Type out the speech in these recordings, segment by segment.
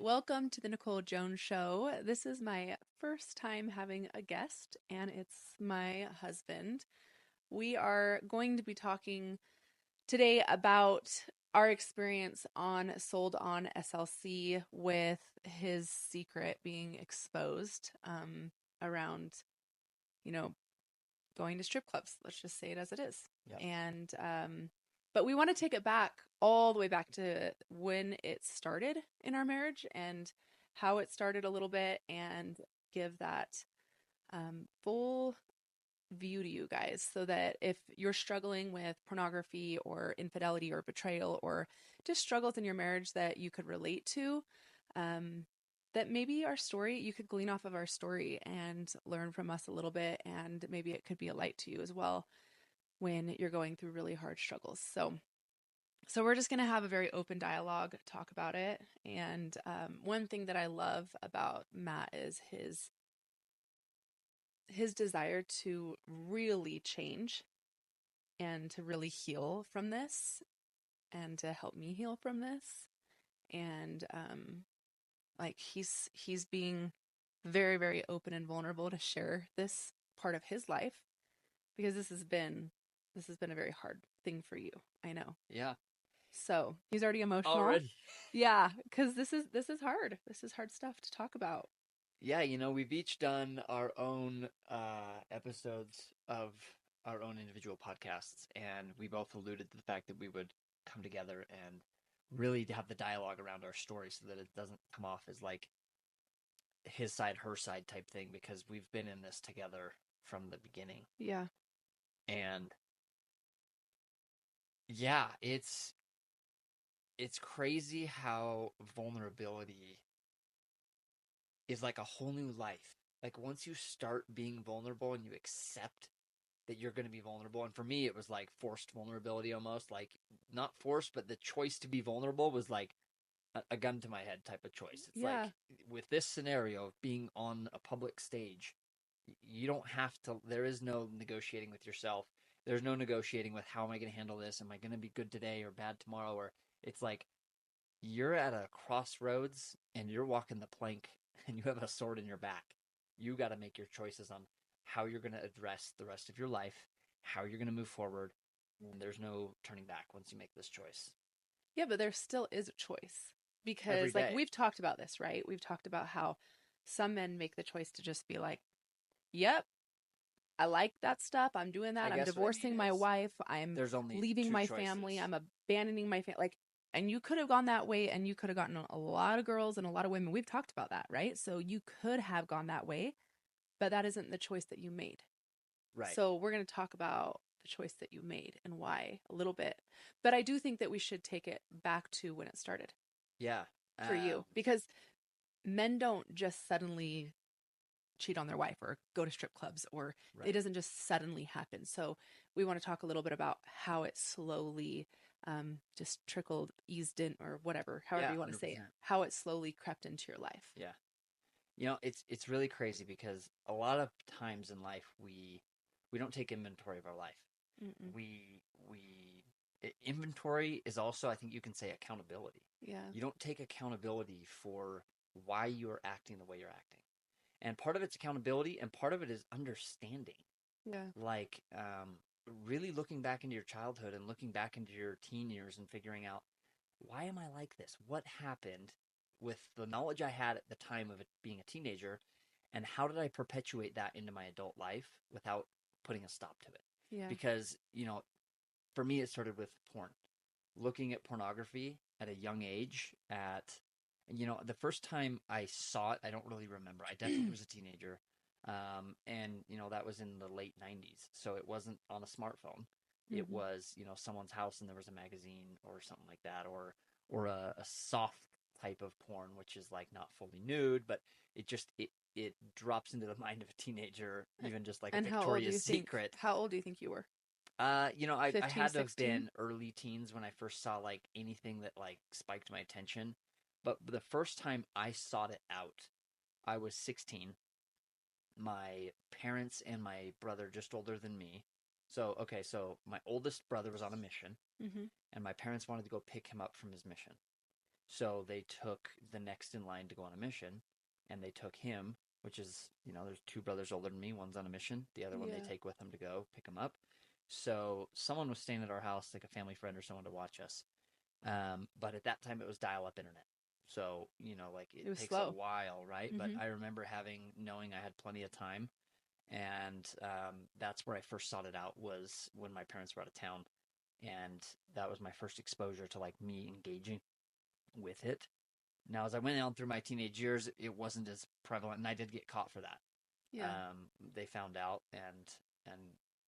Welcome to the Nicole Jones Show. This is my first time having a guest, and it's my husband. We are going to be talking today about our experience on Sold on SLC with his secret being exposed around, you know, going to strip clubs. Let's just say it as it is. Yep. And but we want to take it back all the way back to when it started in our marriage and how it started a little bit and give that full view to you guys so that if you're struggling with pornography or infidelity or betrayal or just struggles in your marriage that you could relate to, that maybe our story, you could glean off of our story and learn from us a little bit, and maybe it could be a light to you as well when you're going through really hard struggles. So we're just going to have a very open dialogue, talk about it. And one thing that I love about Matt is his desire to really change and to really heal from this and to help me heal from this. And like he's being very, very open and vulnerable to share this part of his life because this has been a very hard thing for you. I know. Yeah. So he's already emotional. Already. Yeah, because this is hard. This is hard stuff to talk about. Yeah, we've each done our own episodes of our own individual podcasts, and we both alluded to the fact that we would come together and really have the dialogue around our story so that it doesn't come off as like his side, her side type thing, because we've been in this together from the beginning. Yeah. And yeah, it's crazy how vulnerability is like a whole new life. Like once you start being vulnerable and you accept that you're going to be vulnerable. And for me, it was like forced vulnerability almost, like not forced, but the choice to be vulnerable was like a gun to my head type of choice. It's like Yeah. with this scenario of being on a public stage, you don't have to, there is no negotiating with yourself. There's no negotiating with how am I going to handle this? Am I going to be good today or bad tomorrow? Or it's like you're at a crossroads and you're walking the plank and you have a sword in your back. You got to make your choices on how you're going to address the rest of your life, how you're going to move forward, and there's no turning back once you make this choice. Yeah, but there still is a choice Every because like day. we've talked about this, right? We've talked about how some men make the choice to just be like, "Yep, I like that stuff. I'm doing I that. I'm guess what I mean divorcing my is wife. I'm there's only leaving two my family. choices. I'm abandoning my family." Like, and you could have gone that way and you could have gotten a lot of girls and a lot of women. We've talked about that, right? So you could have gone that way, but that isn't the choice that you made. Right. So we're going to talk about the choice that you made and why a little bit. But I do think that we should take it back to when it started Yeah. for you because men don't just suddenly cheat on their wife or go to strip clubs or it Right. doesn't just suddenly happen. So we want to talk a little bit about how it slowly just trickled, eased in, or whatever, however Yeah, you want to say it, 100%. how it slowly crept into your life. Yeah. It's really crazy because a lot of times in life we don't take inventory of our life. Mm-mm. We inventory is also, I think you can say, accountability. Yeah. You don't take accountability for why you're acting the way you're acting. And part of it's accountability and part of it is understanding. Yeah. Like really looking back into your childhood and looking back into your teen years and figuring out, why am I like this? What happened with the knowledge I had at the time of it being a teenager, and how did I perpetuate that into my adult life without putting a stop to it? Yeah. Because, for me, it started with porn. Looking at pornography at a young age, the first time I saw it, I don't really remember. I definitely was a teenager. And, that was in the late 90s. So it wasn't on a smartphone. It Mm-hmm. was, someone's house and there was a magazine or something like that, or a soft type of porn, which is like not fully nude, but it drops into the mind of a teenager, even just like a And Victoria's Secret. how old do you think you were? I 15, had to have 16? been early teens when I first saw like anything that like spiked my attention. But the first time I sought it out, I was 16. My parents and my brother just older than me. So, okay, so my oldest brother was on a mission, Mm-hmm. and my parents wanted to go pick him up from his mission. So they took the next in line to go on a mission, and they took him, which is, there's two brothers older than me. One's on a mission. The other one they Yeah. take with them to go pick him up. So someone was staying at our house, like a family friend or someone to watch us. But at that time, it was dial-up internet. So, like It it was takes a slow. while, right? But Hmm. I remember knowing I had plenty of time. And that's where I first sought it out, was when my parents were out of town. And that was my first exposure to like me engaging with it. Now, as I went on through my teenage years, it wasn't as prevalent, and I did get caught for that. Yeah. They found out, and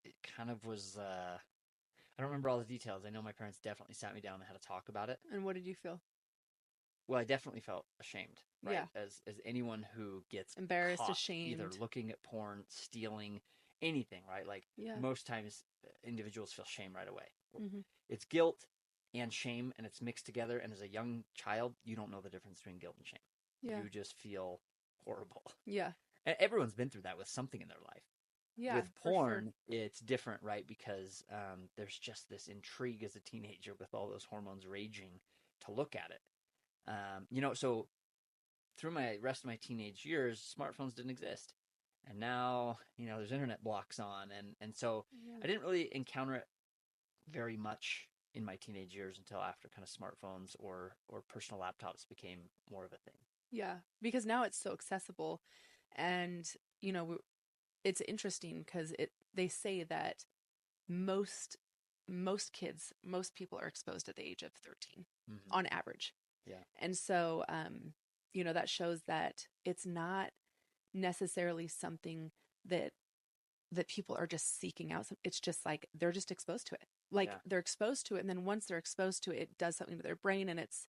it kind of was. I don't remember all the details. I know my parents definitely sat me down and had to talk about it. And what did you feel? Well, I definitely felt ashamed, right? Yeah. As anyone who gets Embarrassed, caught either ashamed. looking at porn, stealing, anything, right? Like Yeah. most times, individuals feel shame right away. Hmm. It's guilt and shame, and it's mixed together. And as a young child, you don't know the difference between guilt and shame. Yeah. You just feel horrible. Yeah. And everyone's been through that with something in their life. Yeah, With for sure. porn, it's different, right? Because there's just this intrigue as a teenager with all those hormones raging to look at it. So through my rest of my teenage years, smartphones didn't exist. And now, there's internet blocks on. And so Yeah. I didn't really encounter it very much in my teenage years until after kind of smartphones or personal laptops became more of a thing. Yeah, because now it's so accessible, and you know, it's interesting because they say that most most kids, most people are exposed at the age of 13 Mm-hmm. on average. Yeah. And so that shows that it's not necessarily something that people are just seeking out. It's just like they're just exposed to it. Like Yeah. they're exposed to it, and then once they're exposed to it, it does something to their brain, and it's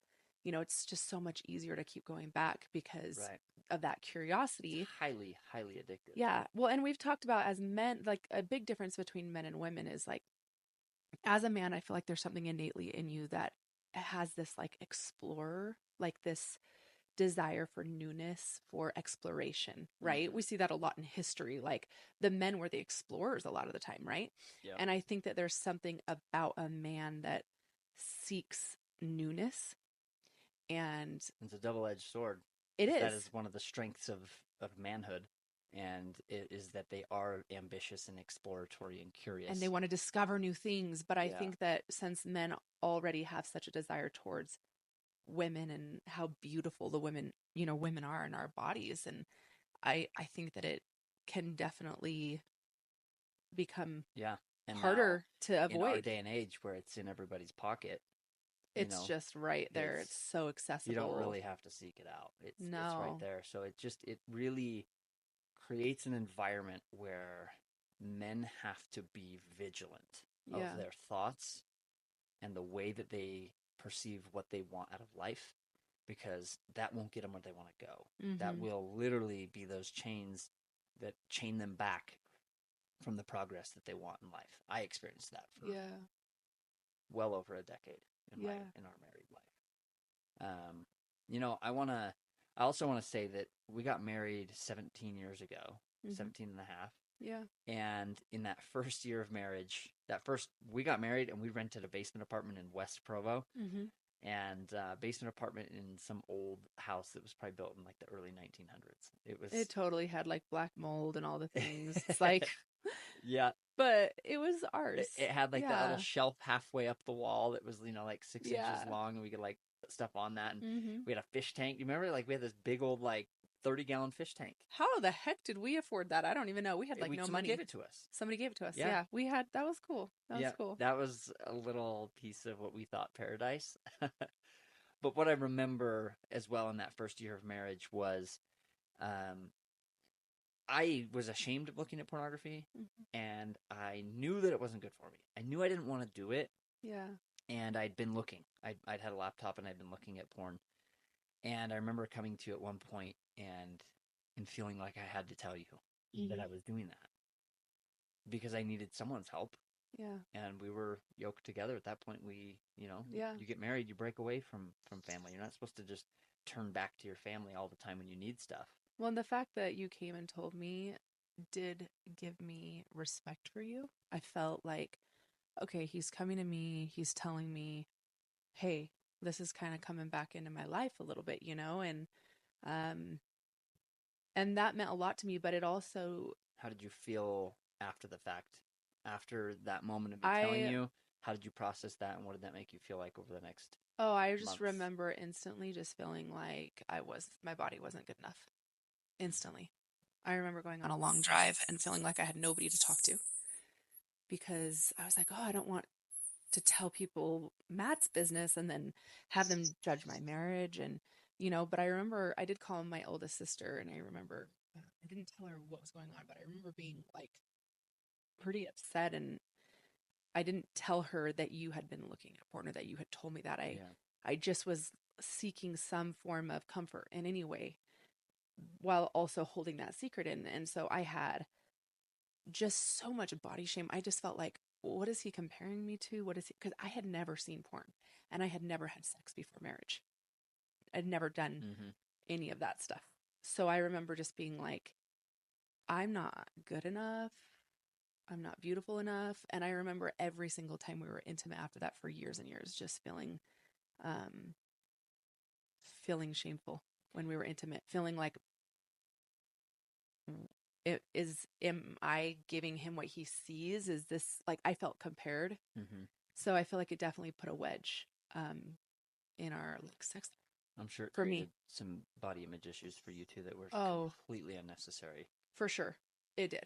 just so much easier to keep going back because Right. of that It's curiosity. highly, highly addictive. Yeah. Well, and we've talked about as men, like a big difference between men and women is like, as a man, I feel like there's something innately in you that has this like explorer, like this desire for newness, for exploration, right? Mm-hmm. We see that a lot in history. Like the men were the explorers a lot of the time, right? Yeah. And I think that there's something about a man that seeks newness, and It's a double-edged sword. it That is. is one of the strengths of manhood, and it is that they are ambitious and exploratory and And they curious. want to discover new things. But I Yeah. think that since men already have such a desire towards women and how beautiful the women are in our bodies, and I think that it can definitely become Yeah. And now, harder to in our avoid. day and age where it's in everybody's pocket, you It's know, just right there. It's it's so you don't accessible. really have to seek it out. It's right No. there. So it really creates an environment where men have to be vigilant of Yeah. their thoughts and the way that they perceive what they want out of life, because that won't get them where they want to go. That Mhm. will literally be those chains that chain them back from the progress that they want in life. I experienced that for Yeah. well over a decade Yeah. in our married life. I also want to say that we got married 17 years ago, Mhm. 17 and a half. Yeah. And in that first year of marriage, we got married and we rented a basement apartment in West Provo, Mhm. and basement apartment in some old house that was probably built in like the early 1900s. It It was, totally had like black mold and all the things. It's like, yeah, but it was it, ours. it had like that little Yeah. shelf halfway up the wall that was, like 6 inches Yeah. long, and we could like put stuff on that. And Mhm. we had a fish tank. You remember, like we had this big old like 30-gallon fish tank. How the heck did we afford that? I don't even know. We had like no Someone gave money. it to us. Somebody gave it to us. Yeah, Yeah. That was cool. That was yeah, cool. that was a little piece of what we thought paradise. But what I remember as well in that first year of marriage was, um, I was ashamed of looking at pornography, Mhm. and I knew that it wasn't good for me. I knew I didn't want to do it, Yeah. and I'd been looking. I'd had a laptop and I'd been looking at porn, and I remember coming to at one point and feeling like I had to tell you that Mhm. I was doing that because I needed someone's help, Yeah. and we were yoked together at that point. Yeah. You get married, you break away from family. You're not supposed to just turn back to your family all the time when you need stuff. Well, and the fact that you came and told me did give me respect for you. I felt like, okay, he's coming to me, he's telling me, hey, this is kind of coming back into my life a little bit, um, and that meant a lot to me, but it also, How did you feel after the fact? After that moment of me telling I, you, how did you process that, and what did that make you feel like over the next oh, I just months? remember instantly just feeling like my body wasn't good enough. Instantly. I remember going on a long drive and feeling like I had nobody to talk to because I was like, oh, I don't want to tell people Matt's business and then have them judge my marriage. And, but I remember I did call my oldest sister and I remember I didn't tell her what was going on, but I remember being like pretty upset. And I didn't tell her that you had been looking at porn or that you had told me that. Yeah. I just was seeking some form of comfort in any way while also holding that secret in. And so I had just so much body shame. I just felt like, what is he comparing me to? What is he? Because I had never seen porn and I had never had sex before marriage. I'd never done Mm-hmm. any of that stuff. So I remember just being like, I'm not good enough. I'm not beautiful enough. And I remember every single time we were intimate after that for years and years, just um, feeling shameful when we were intimate, feeling like, am I giving him what he sees? Is this like, I felt compared. Mm-hmm. So I feel like it definitely put a wedge in our like sex I'm sure it for me. created some body image issues for you too that were Oh, completely unnecessary. for sure. It did.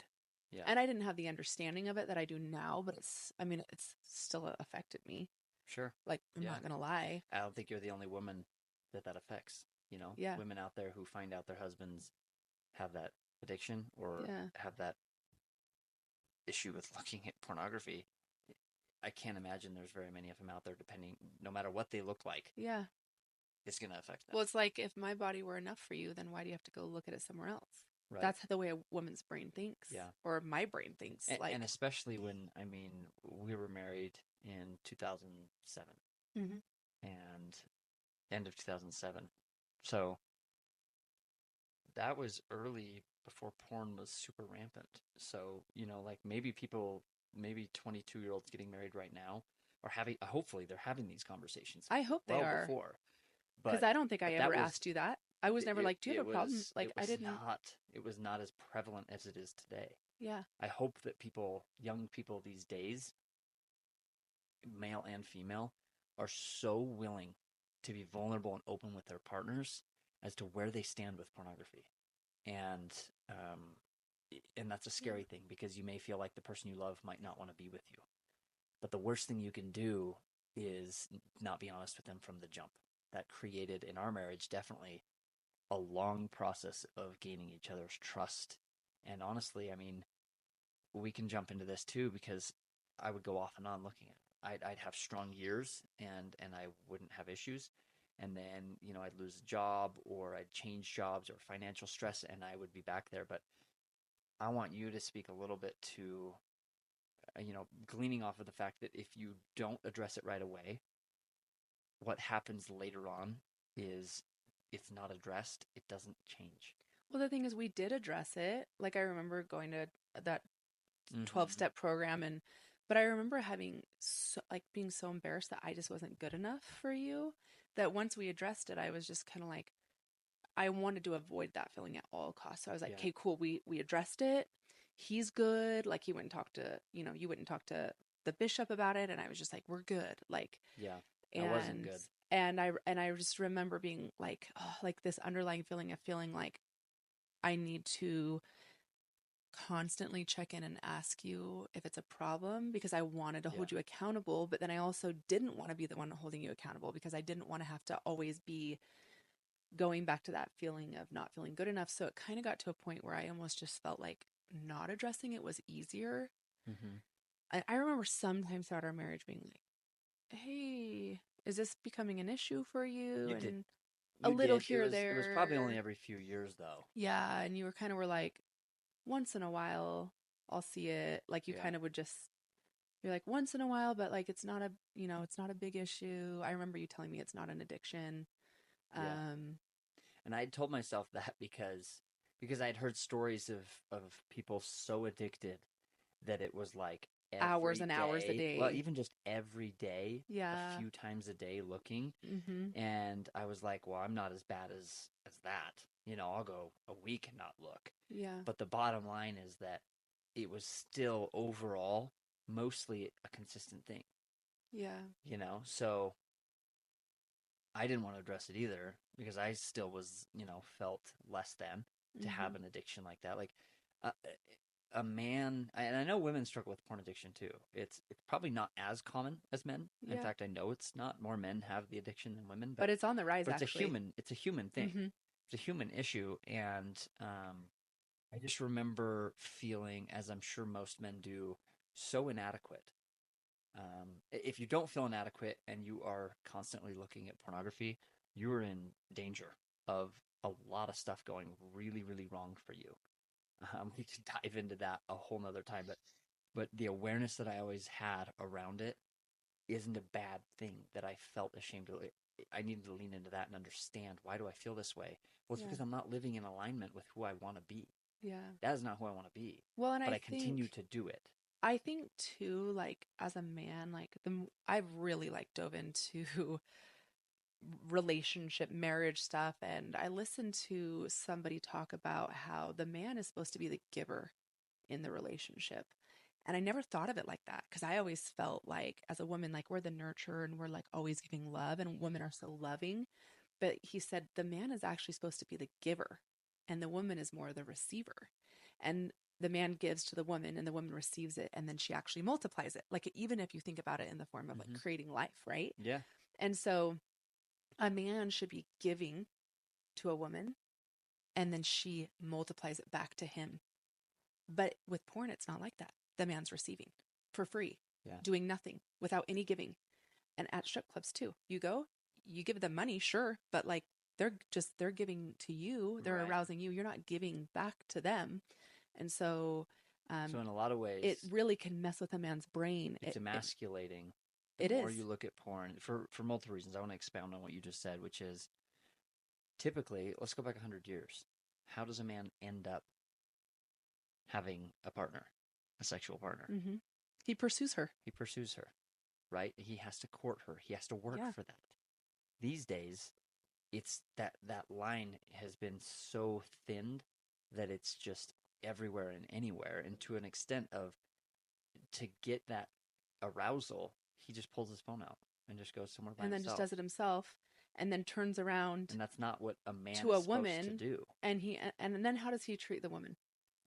Yeah, And I didn't have the understanding of it that I do now, but I mean, it's still affected me. sure. Like, I'm Yeah. not going to lie. I don't think you're the only woman that affects. You know, Yeah. women out there who find out their husbands have that addiction or Yeah. have that issue with looking at pornography. I can't imagine there's very many of them out there, depending, no matter what they look like, Yeah. it's going to affect them. Well, it's like if my body were enough for you, then why do you have to go look at it somewhere else? Right. That's the way a woman's brain thinks, Yeah. or my brain thinks. And Like, especially when, I mean, we were married in 2007 mm-hmm. and end of 2007. So that was early before porn was super rampant. So, like maybe 22-year-olds getting married right now are having, hopefully they're having these conversations I hope they well are, before. because But, I don't think I but ever that was, asked you that. I was never like, do you have a problem? Like, I didn't. it was not as prevalent as it is today. Yeah. I hope that young people these days, male and female, are so willing to be vulnerable and open with their partners as to where they stand with pornography. And um, and that's a scary thing because you may feel like the person you love might not want to be with you. But the worst thing you can do is not be honest with them from the jump. That created in our marriage definitely a long process of gaining each other's trust. And honestly, I mean, we can jump into this too because I would go off and on looking at it. I'd have strong years and I wouldn't have issues. And then, I'd lose a job or I'd change jobs or financial stress and I would be back there. But I want you to speak a little bit to, gleaning off of the fact that if you don't address it right away, what happens later on is it's not addressed, it doesn't change. Well, the thing is, we did address it. Like, I remember going to that Mm-hmm. 12-step program, but I remember being so embarrassed that I just wasn't good enough for you, that once we addressed it, I was just kind of like, I wanted to avoid that feeling at all costs. So I was like, Yeah. okay, cool. We addressed it. He's good. Like, he went and talked to, you went and talked to the bishop about it. And I was just like, we're good. Like, Yeah. I wasn't and, good. and I just remember being like, oh, like this underlying feeling of feeling like I need to constantly check in and ask you if it's a problem because I wanted to Yeah. hold you accountable, but then I also didn't want to be the one holding you accountable because I didn't want to have to always be going back to that feeling of not feeling good enough. So it kind of got to a point where I almost just felt like not addressing it was easier. Mm-hmm. I remember sometimes throughout our marriage being like, hey, is this becoming an issue for you? You did. And a You little did. It here or was probably only there. every few years though. Yeah. And you were like, once in a while, I'll see it. Like, you Yeah. kind of would just, you're like, once in a while, but like, it's not it's not a big issue. I remember you telling me it's not an addiction. Yeah. Um, And I told myself that because I'd heard stories of people so addicted that it was like hours every and hours a day, well, day. even just every day, a Yeah. few times a day looking. Mm-hmm. And I was like, well, I'm not as bad as that. I'll go a week and not look. Yeah. But the bottom line is that it was still overall mostly a consistent thing, Yeah. So I didn't want to address it either because I still was, felt less than to Mm-hmm. have an addiction like that. Like a, a man, and I know women struggle with porn addiction too. It's probably not as common as men. In Yeah. fact, I know it's not. More men have the addiction than women, But it's on the rise, but actually. it's a human thing. Mm-hmm. It's a human issue, and I just remember feeling, as I'm sure most men do, so inadequate. If you don't feel inadequate and you are constantly looking at pornography, you're in danger of a lot of stuff going really, really wrong for you. We could dive into that a whole nother time, but the awareness that I always had around it isn't a bad thing that I felt ashamed of. I needed to lean into that and understand, why do I feel this way? Well, it's Yeah. because I'm not living in alignment with who I want to be. Yeah. That is not who I want to be, Well, and but I continue think to do it. I think too, like as a man, like I've really like dove into relationship, marriage stuff, and I listened to somebody talk about how the man is supposed to be the giver in the relationship. And I never thought of it like that because I always felt like as a woman, like we're the nurturer and we're like always giving love and women are so loving. But he said the man is actually supposed to be the giver and the woman is more the receiver. And the man gives to the woman and the woman receives it and then she actually multiplies it. Like even if you think about it in the form of like Hmm. creating life, right? Yeah. And so a man should be giving to a woman and then she multiplies it back to him. But with porn, it's not like that. The man's receiving for free, Yeah. doing nothing without any giving. And at strip clubs too, you go, you give them money, sure, but like they're giving to you, they're Right. arousing you. You're not giving back to them, and so So in a lot of it ways, really can mess with a man's brain. it's emasculating the It more is. you look at porn for multiple reasons. I want to expound on what you just said, which is typically, let's go back 100 years. How does a man end up having a partner, a sexual partner? Mm-hmm. He pursues her. He pursues her, right? He has to court her. He has to work Yeah. for that. These days, it's that line has been so thinned that it's just everywhere and anywhere, and to an extent of to get that arousal, he just pulls his phone out and just goes somewhere by And then just himself. does it himself, and then turns around And that's not what a man to is a supposed to woman, do. and then how does he treat the woman?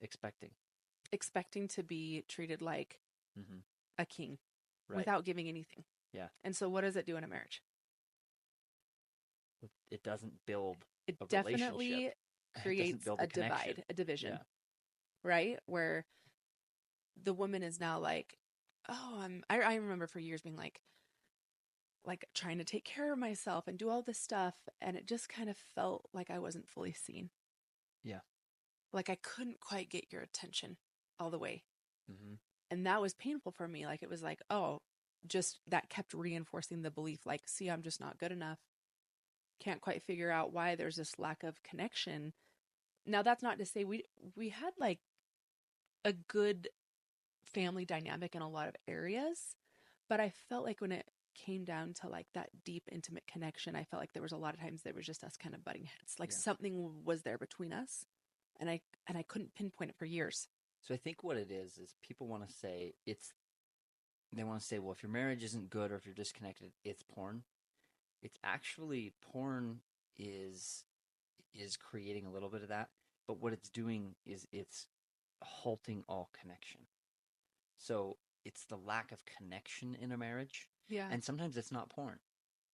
Expecting. Expecting to be treated like Hmm. a king Right. without giving anything. Yeah. And so what does it do in a marriage? It doesn't build It a relationship. definitely It doesn't creates build a a connection. divide, a division, Yeah. right? Where the woman is now like, oh, I remember for years being like trying to take care of myself and do all this stuff. And it just kind of felt like I wasn't fully seen. Yeah. Like I couldn't quite get your attention all the way. Hmm. And that was painful for me. Like it was like, oh, just that kept reinforcing the belief like, see, I'm just not good enough. Can't quite figure out why there's this lack of connection. Now that's not to say we had like a good family dynamic in a lot of areas, but I felt like when it came down to like that deep intimate connection, I felt like there was a lot of times there was just us kind of butting heads. Like Yeah. something was there between us and I couldn't pinpoint it for years. So I think what it is people want to say they want to say, well, if your marriage isn't good or if you're disconnected, it's porn. It's actually porn is creating a little bit of that, but what it's doing is it's halting all connection. So it's the lack of connection in a marriage. Yeah. And sometimes it's not porn.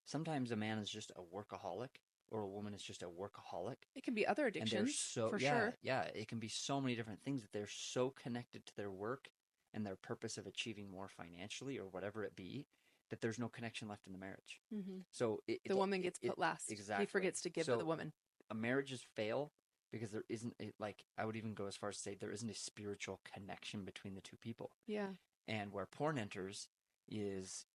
Sometimes a man is just a workaholic or a woman is just a workaholic. It can be other And they're addictions so, for yeah, sure. yeah, it can be so many different things that they're so connected to their work and their purpose of achieving more financially or whatever it be that there's no connection left in the marriage. Mm-hmm. So The woman gets put last. He exactly. forgets to give to the So woman. marriages fail because there isn't like I would even go as far as to say there isn't a spiritual connection between the two people. Yeah. And where porn enters is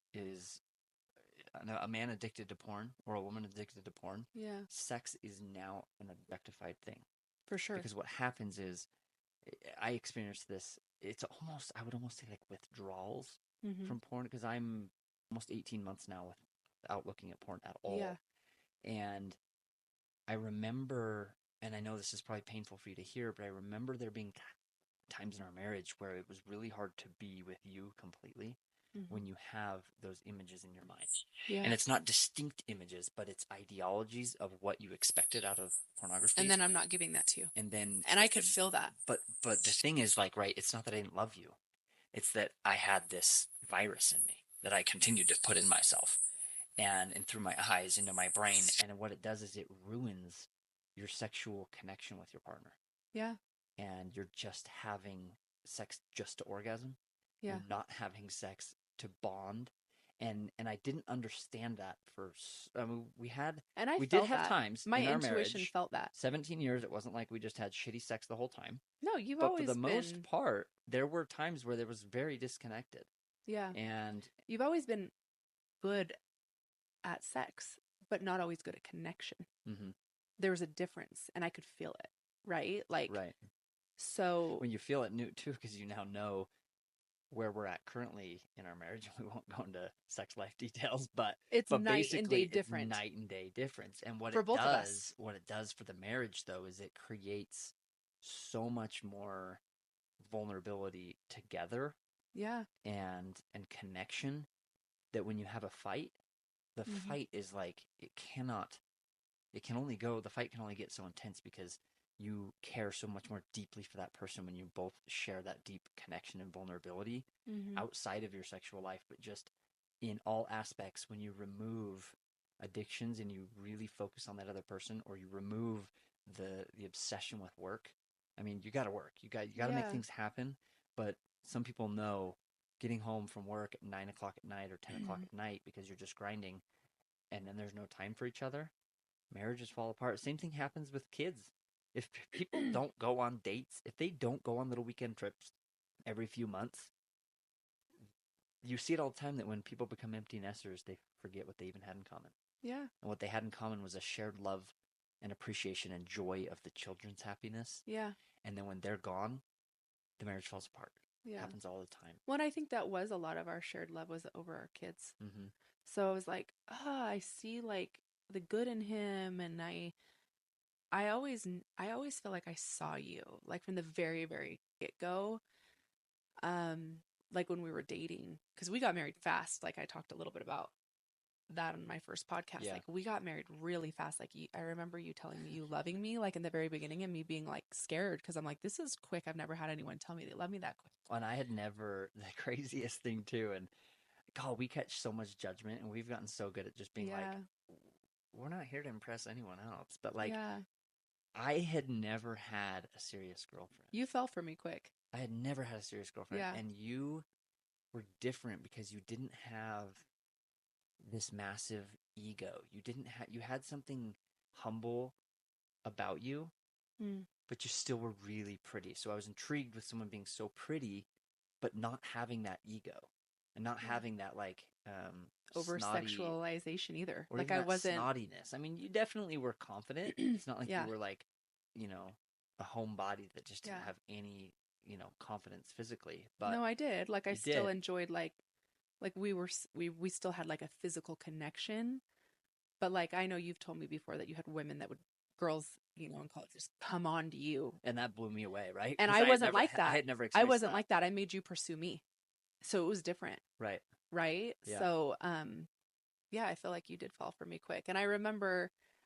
a man addicted to porn or a woman addicted to porn. Yeah. Sex is now an objectified thing For sure. because what happens is I experienced this. It's almost, I would almost say like withdrawals Mm-hmm. from porn because I'm almost 18 months now without looking at porn at Yeah. all. And I remember, and I know this is probably painful for you to hear, but I remember there being times in our marriage where it was really hard to be with you completely Mm-hmm. when you have those images in your mind. Yeah. And it's not distinct images, but it's ideologies of what you expected out of pornography. And then I'm not giving that to you. And then, And I could feel that. but the thing is, like, right, it's not that I didn't love you. It's that I had this virus in me that I continued to put in myself and through my eyes into my brain. And what it does is it ruins your sexual connection with your partner. Yeah. And you're just having sex just to orgasm. Yeah. You're not having sex to bond. And I didn't understand that I mean, And I we did felt have that. times My in our intuition marriage, felt that. 17 years, it wasn't like we just had shitty sex the whole time. No, you've But for always the been. most part, there were times where there was very disconnected. Yeah. And You've always been good at sex, but not always good at connection. mm-hmm. There was a difference, and I could feel it, right? Like, right. So When you feel it new too, because you now know where we're at currently in our marriage. We won't go into sex life details, but it's night basically and day it's different night and day difference. And for both of us. what it does for the marriage though is it creates so much more vulnerability together Yeah. and connection that when you have a fight, the Mhm. fight is like the fight can only get so intense because you care so much more deeply for that person when you both share that deep connection and vulnerability Mhm. outside of your sexual life, but just in all aspects. When you remove addictions and you really focus on that other person, or you remove the obsession with work. I mean, you got to work. You got to make Yeah. things happen. But some people know getting home from work at 9 o'clock at night or 10 o'clock at night because you're just grinding, and then there's no time for each other. Marriages fall apart. Same thing happens with kids. If people don't go on dates, if they don't go on little weekend trips every few months, you see it all the time that when people become empty nesters, they forget what they even had in common. Yeah. And what they had in common was a shared love and appreciation and joy of the children's happiness. Yeah. And then when they're gone, the marriage falls apart. It Yeah. happens all the time. Well, and I think that was a lot of our shared love was over our kids. Mm-hmm. So I was like, I see like the good in him, and I always feel like I saw you like from the very very get go. Like when we were dating, because we got married fast. Like I talked a little bit about that on my first podcast. Yeah. Like we got married really fast. Like I remember you telling me you loving me like in the very beginning, and me being like scared because I'm like, this is quick. I've never had anyone tell me they love me that quick. And I had never, the craziest thing too, and God, we catch so much judgment, and we've gotten so good at just being like, we're not here to impress anyone else. But like, yeah, I had never had a serious girlfriend. you fell for me quick. I had never had a serious girlfriend. Yeah. And you were different because you didn't have this massive ego. You had something humble about you, but you still were really pretty. So I was intrigued with someone being so pretty, but not having that ego and not having that like over snotty, sexualization either. or Like even I that wasn't snottiness. I mean, you definitely were confident. It's not like yeah. you were like, a homebody that just didn't Yeah. have any, confidence physically. But No, I did. Like I you still did. enjoyed like we still had like a physical connection. But like I know you've told me before that you had women that would girls, in college just come on to you. And that blew me away, right? And 'Cause I wasn't never, like that. I had never I experienced wasn't that. like that. I made you pursue me. So it was different. Right. Right? Yeah. So yeah, I feel like you did fall for me quick. And I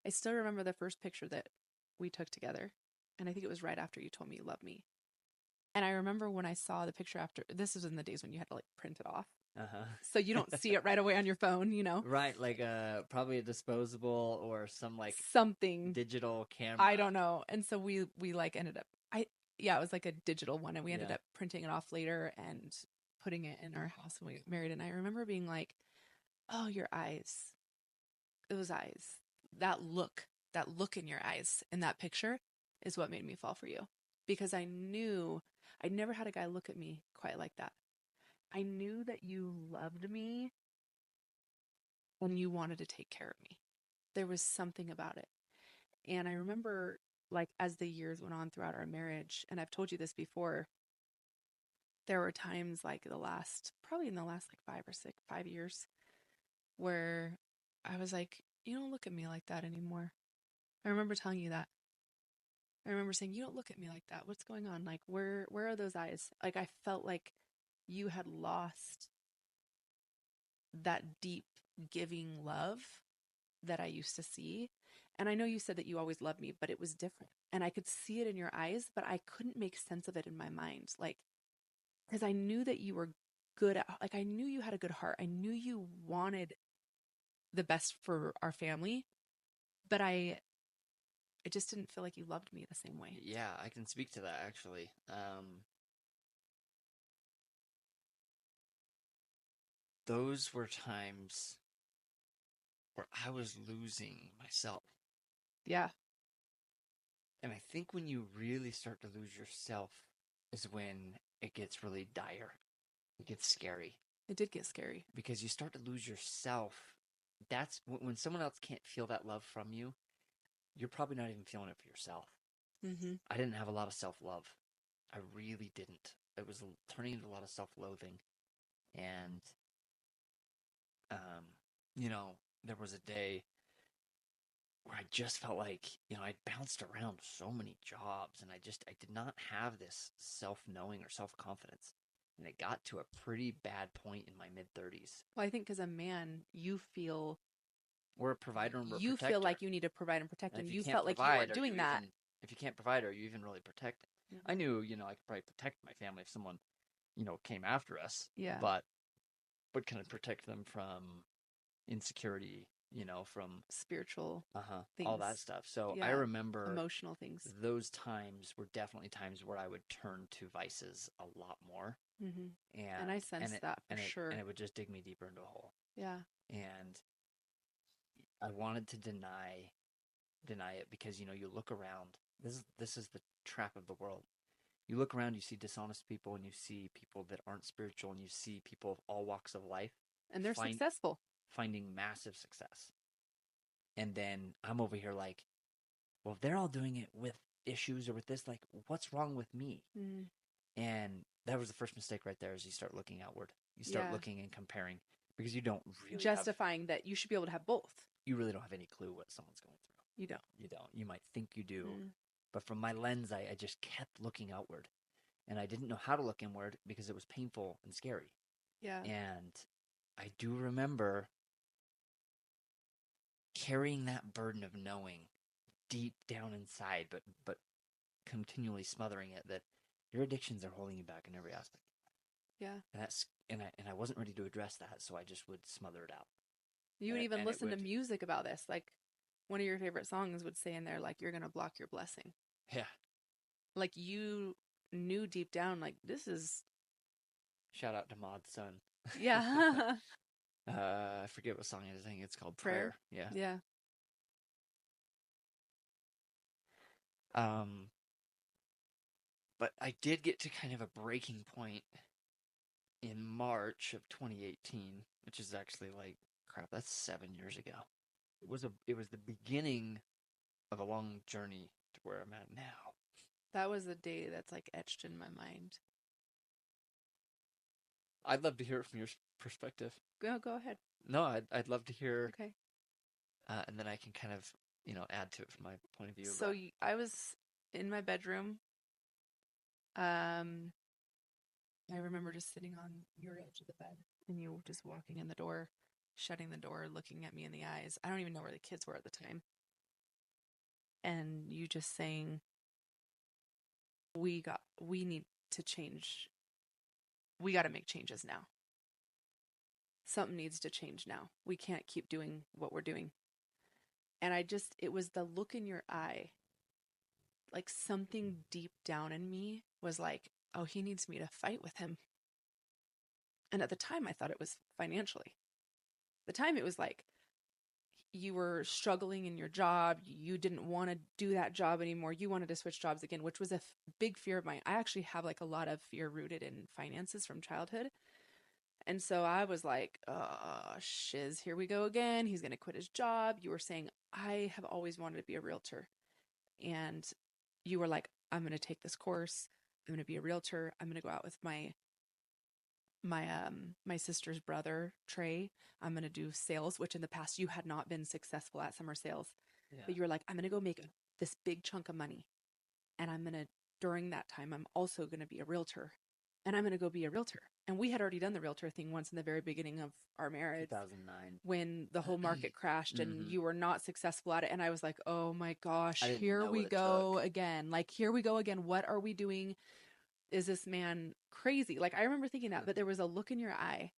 still remember the first picture that we took together. And I think it was right after you told me you loved me. And I remember when I saw the picture after, this was in the days when you had to like print it off. Uh-huh. So you don't see it right away on your phone, Right, like probably a disposable or some like something digital camera. I don't know. And so we like ended up it was like a digital one, and we ended up printing it off later and putting it in our house when we got married. And I remember being like, oh, your eyes. Those eyes. That look in your eyes in that picture is what made me fall for you. Because I knew I'd never had a guy look at me quite like that. I knew that you loved me and you wanted to take care of me. There was something about it. And I remember like as the years went on throughout our marriage, and I've told you this before, there were times like probably in the last like 5 years, where I was like, you don't look at me like that anymore. I remember telling you that. I remember saying, you don't look at me like that. What's going on? Like, where are those eyes? Like, I felt like you had lost that deep giving love that I used to see. And I know you said that you always loved me, but it was different. And I could see it in your eyes, but I couldn't make sense of it in my mind. Like, because I knew that you were good at, like, I knew you had a good heart. I knew you wanted the best for our family, but it just didn't feel like you loved me the same way. Yeah, I can speak to that actually. Those were times where I was losing myself. Yeah, And I think when you really start to lose yourself is when it gets really dire. It gets scary it did get scary. because you start to lose yourself. That's when someone else can't feel that love from you, you're probably not even feeling it for yourself. Mm-hmm. I didn't have a lot of self-love. I really didn't. It was turning into a lot of self-loathing. And, um, you know, there was a day where I just felt like, I'd bounced around so many jobs and I did not have this self-knowing or self-confidence. And it got to a pretty bad point in my mid-30s. Well, I think as a man, We're a provider and we're a you feel protector. like you need to provide and protect, And and if you you can't felt like you provide, weren't doing that. if you can't provide, are you even really protecting? Mm-hmm. I knew, I could probably protect my family if someone, came after us, Yeah, but can I protect them from insecurity, from spiritual all that things. stuff. So I Yeah, remember emotional things. those times were definitely times where I would turn to vices a lot more, Mm-hmm. And I and sensed that for sure. it would just dig me deeper into a hole. Yeah. And I wanted to deny it because you look around. This is the trap of the world. You look around, you see dishonest people, and you see people that aren't spiritual, and you see people of all walks of life And they're find successful. finding massive success. And then I'm over here like, well, if they're all doing it with issues or with this, like, what's wrong with me? Mm. And that was the first mistake right there is you start looking outward. You start Yeah. looking and comparing because you don't really Justifying that you should be able to have both. you really don't have any clue what someone's going through. You don't. You don't. You might think you do. Mm. But from my lens, I just kept looking outward. And I didn't know how to look inward because it was painful and scary. Yeah. And I do remember carrying that burden of knowing deep down inside, but continually smothering it that your addictions are holding you back in every aspect. Yeah. And I wasn't ready to address that, so I just would smother it out. You would even And it listen to would, music about this. Like one of your favorite songs would say in there, like, you're going to block your blessing. yeah. Like you knew deep down, like, this is. Shout out to Maud's son. Yeah. I forget what song it is. I think it's called Prayer. Yeah. Yeah. Um, but I did get to kind of a breaking point in March of 2018, which is actually like crap. That's 7 years ago. It was the beginning of a long journey to where I'm at now. That was a day that's like etched in my mind. I'd love to hear it from your perspective. Go ahead. No, I'd love to hear, Okay. and then I can kind of add to it from my point of view. So I was in my bedroom. I remember just sitting on your edge of the bed and you just walking in the door, shutting the door, looking at me in the eyes. I don't even know where the kids were at the time. And you just saying, we need to change. We got to make changes now. Something needs to change now. We can't keep doing what we're doing. And it was the look in your eye. Like something deep down in me was like, oh, he needs me to fight with him. And at the time, I thought it was financially. At the time, it was like you were struggling in your job. You didn't want to do that job anymore. You wanted to switch jobs again, which was a big fear of mine. I actually have like a lot of fear rooted in finances from childhood. And so I was like, oh, shiz, here we go again. He's going to quit his job. You were saying, I have always wanted to be a realtor. and you were like, I'm going to take this course. I'm going to be a realtor. I'm going to go out with my sister's brother, Trey. I'm going to do sales, which in the past you had not been successful at summer sales. Yeah. But you were like, I'm going to go make this big chunk of money. And I'm going to, during that time, I'm also going to be a realtor. And I'm going to go be a realtor. And we had already done the realtor thing once in the very beginning of our marriage 2009. when the whole market crashed and Mhm. you were not successful at it. And I was like, oh my gosh, I didn't here know we what it go took. again. Like, here we go again. What are we doing? Is this man crazy? Like, I remember thinking that, but there was a look in your eye.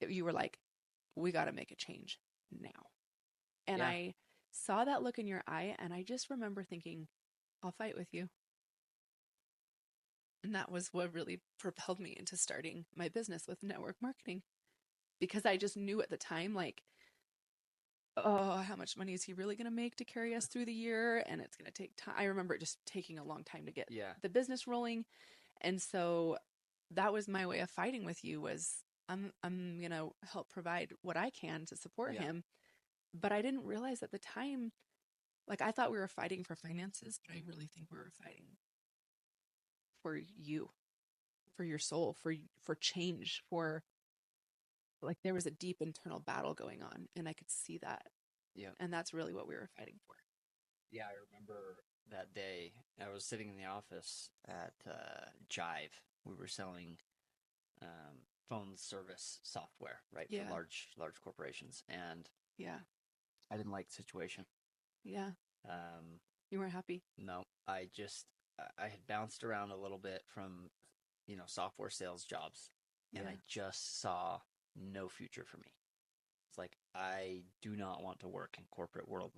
You were like, we got to make a change now. And Yeah. I saw that look in your eye, and I just remember thinking, I'll fight with you. And that was what really propelled me into starting my business with network marketing, because I just knew at the time, like, oh, how much money is he really going to make to carry us through the year? And it's going to take time. I remember it just taking a long time to get Yeah. the business rolling. And so that was my way of fighting with you was I'm going to help provide what I can to support Yeah. him. But I didn't realize at the time, like, I thought we were fighting for finances, but I really think we were fighting for you, for your soul, for change, for, like, there was a deep internal battle going on, and I could see that. Yeah. And that's really what we were fighting for. Yeah, I remember that day. I was sitting in the office at Jive. We were selling phone service software, right, for Yeah. large corporations, and Yeah. I didn't like the situation. Yeah. Um, You weren't happy. no, I had bounced around a little bit from software sales jobs, and Yeah. I just saw no future for me. It's like I do not want to work in corporate world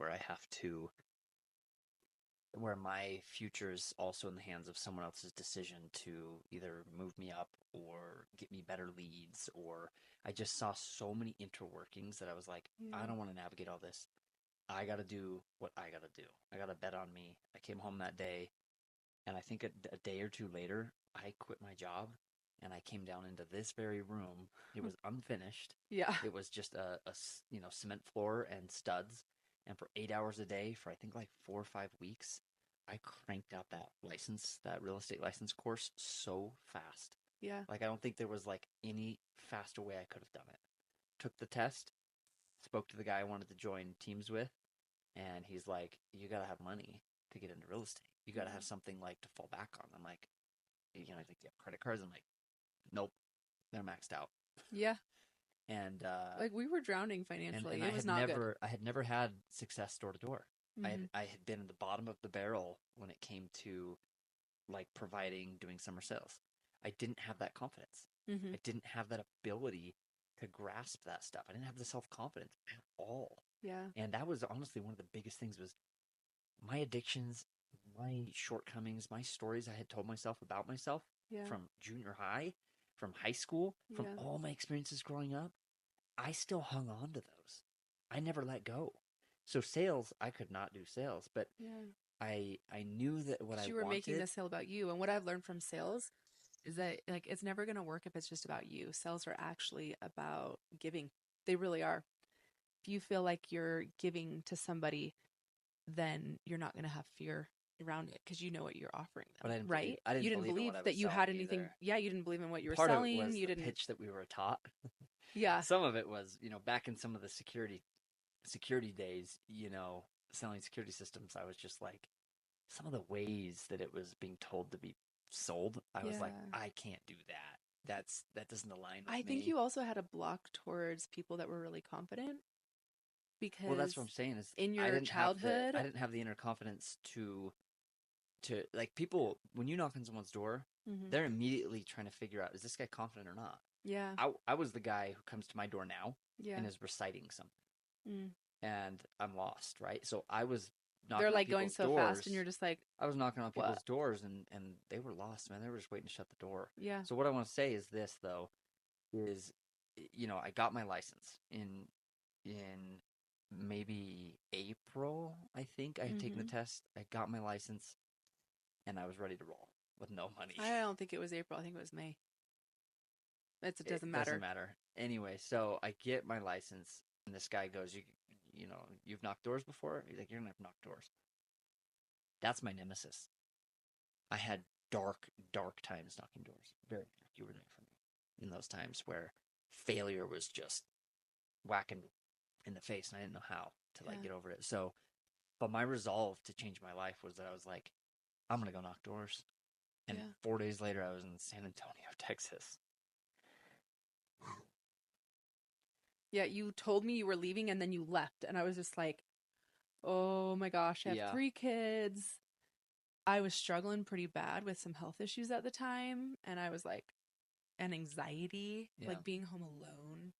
where my future is also in the hands of someone else's decision to either move me up or get me better leads. Or I just saw so many interworkings that I was like, I Yeah. don't want to navigate all this. I got to do what I got to do. I got to bet on me. I came home that day, and I think a day or two later, I quit my job and I came down into this very room. It was unfinished. Yeah. It was just a cement floor and studs. And for 8 hours a day, for I think like 4 or 5 weeks, I cranked out that real estate license course so fast. Yeah. Like I don't think there was like any faster way I could have done it. Took the test, spoke to the guy I wanted to join teams with, and he's like, "You gotta have money to get into real estate. You gotta have something like to fall back on." I'm like, like, "Do you have credit cards?" I'm like, "Nope, they're maxed out." Yeah. And Like, we were drowning and financially. and It was not good. I had never had success door to door. Mm-hmm. I had been at the bottom of the barrel when it came to like doing summer sales. I didn't have that confidence. Mm-hmm. I didn't have that ability to grasp that stuff. I didn't have the self confidence at all. Yeah. And that was honestly one of the biggest things was my addictions, my shortcomings, my stories I had told myself about myself Yeah. from junior high, from high school, from Yeah. all my experiences growing up. I still hung on to those. I never let go. So sales, I could not do sales, but Yeah. I knew that what Because I you were making wanted. the sale about you. And what I've learned from sales is that, like, it's never going to work if it's just about you. Sales are actually about giving. They really are. If you feel like you're giving to somebody, then you're not going to have fear around it because you know what you're offering But them, right? I You didn't didn't believe in what believe I that was you had selling anything. either. Yeah, you didn't believe in what you were Part of it selling. was You the didn't. pitch that we were taught. Yeah. Some of it was, back in some of the security days, selling security systems, I was just like some of the ways that it was being told to be sold, I was like, Yeah. I can't do that. That doesn't align I with think me. you also had a block towards people that were really confident Well, that's because what I'm saying is in your I childhood, didn't have the inner confidence to like people when you knock on someone's door, hmm they're immediately trying to figure out is this guy confident or not. yeah, I was the guy who comes to my door now yeah, and is reciting something mm. and I'm lost, right? So I was They're knocking on like going people's so fast, and doors. you're just like, I was knocking on what? people's doors and they were lost, man. They were just waiting to shut the door. Yeah, So what I want to say is this though, is I got my license in maybe April, I think. I had taken the hmm test. I got my license and I was ready to roll with no money. I don't think it was April. I think it was May. It It doesn't doesn't matter. matter. Anyway, so I get my license and this guy goes, you've knocked doors before? He's like, you're gonna have to knock doors. That's my nemesis. I had dark, dark times knocking doors. Very dark. You were there for me in those times where failure was just whacking in the face, and I didn't know how to like get over it. So, but my resolve to change my life was that I was like, I'm gonna go knock doors. And 4 days later, I was in San Antonio, Texas. Yeah, you told me you were leaving and then you left. And I was just like, oh my gosh, I have 3 kids. I was struggling pretty bad with some health issues at the time. And I was like, and anxiety, like being home alone.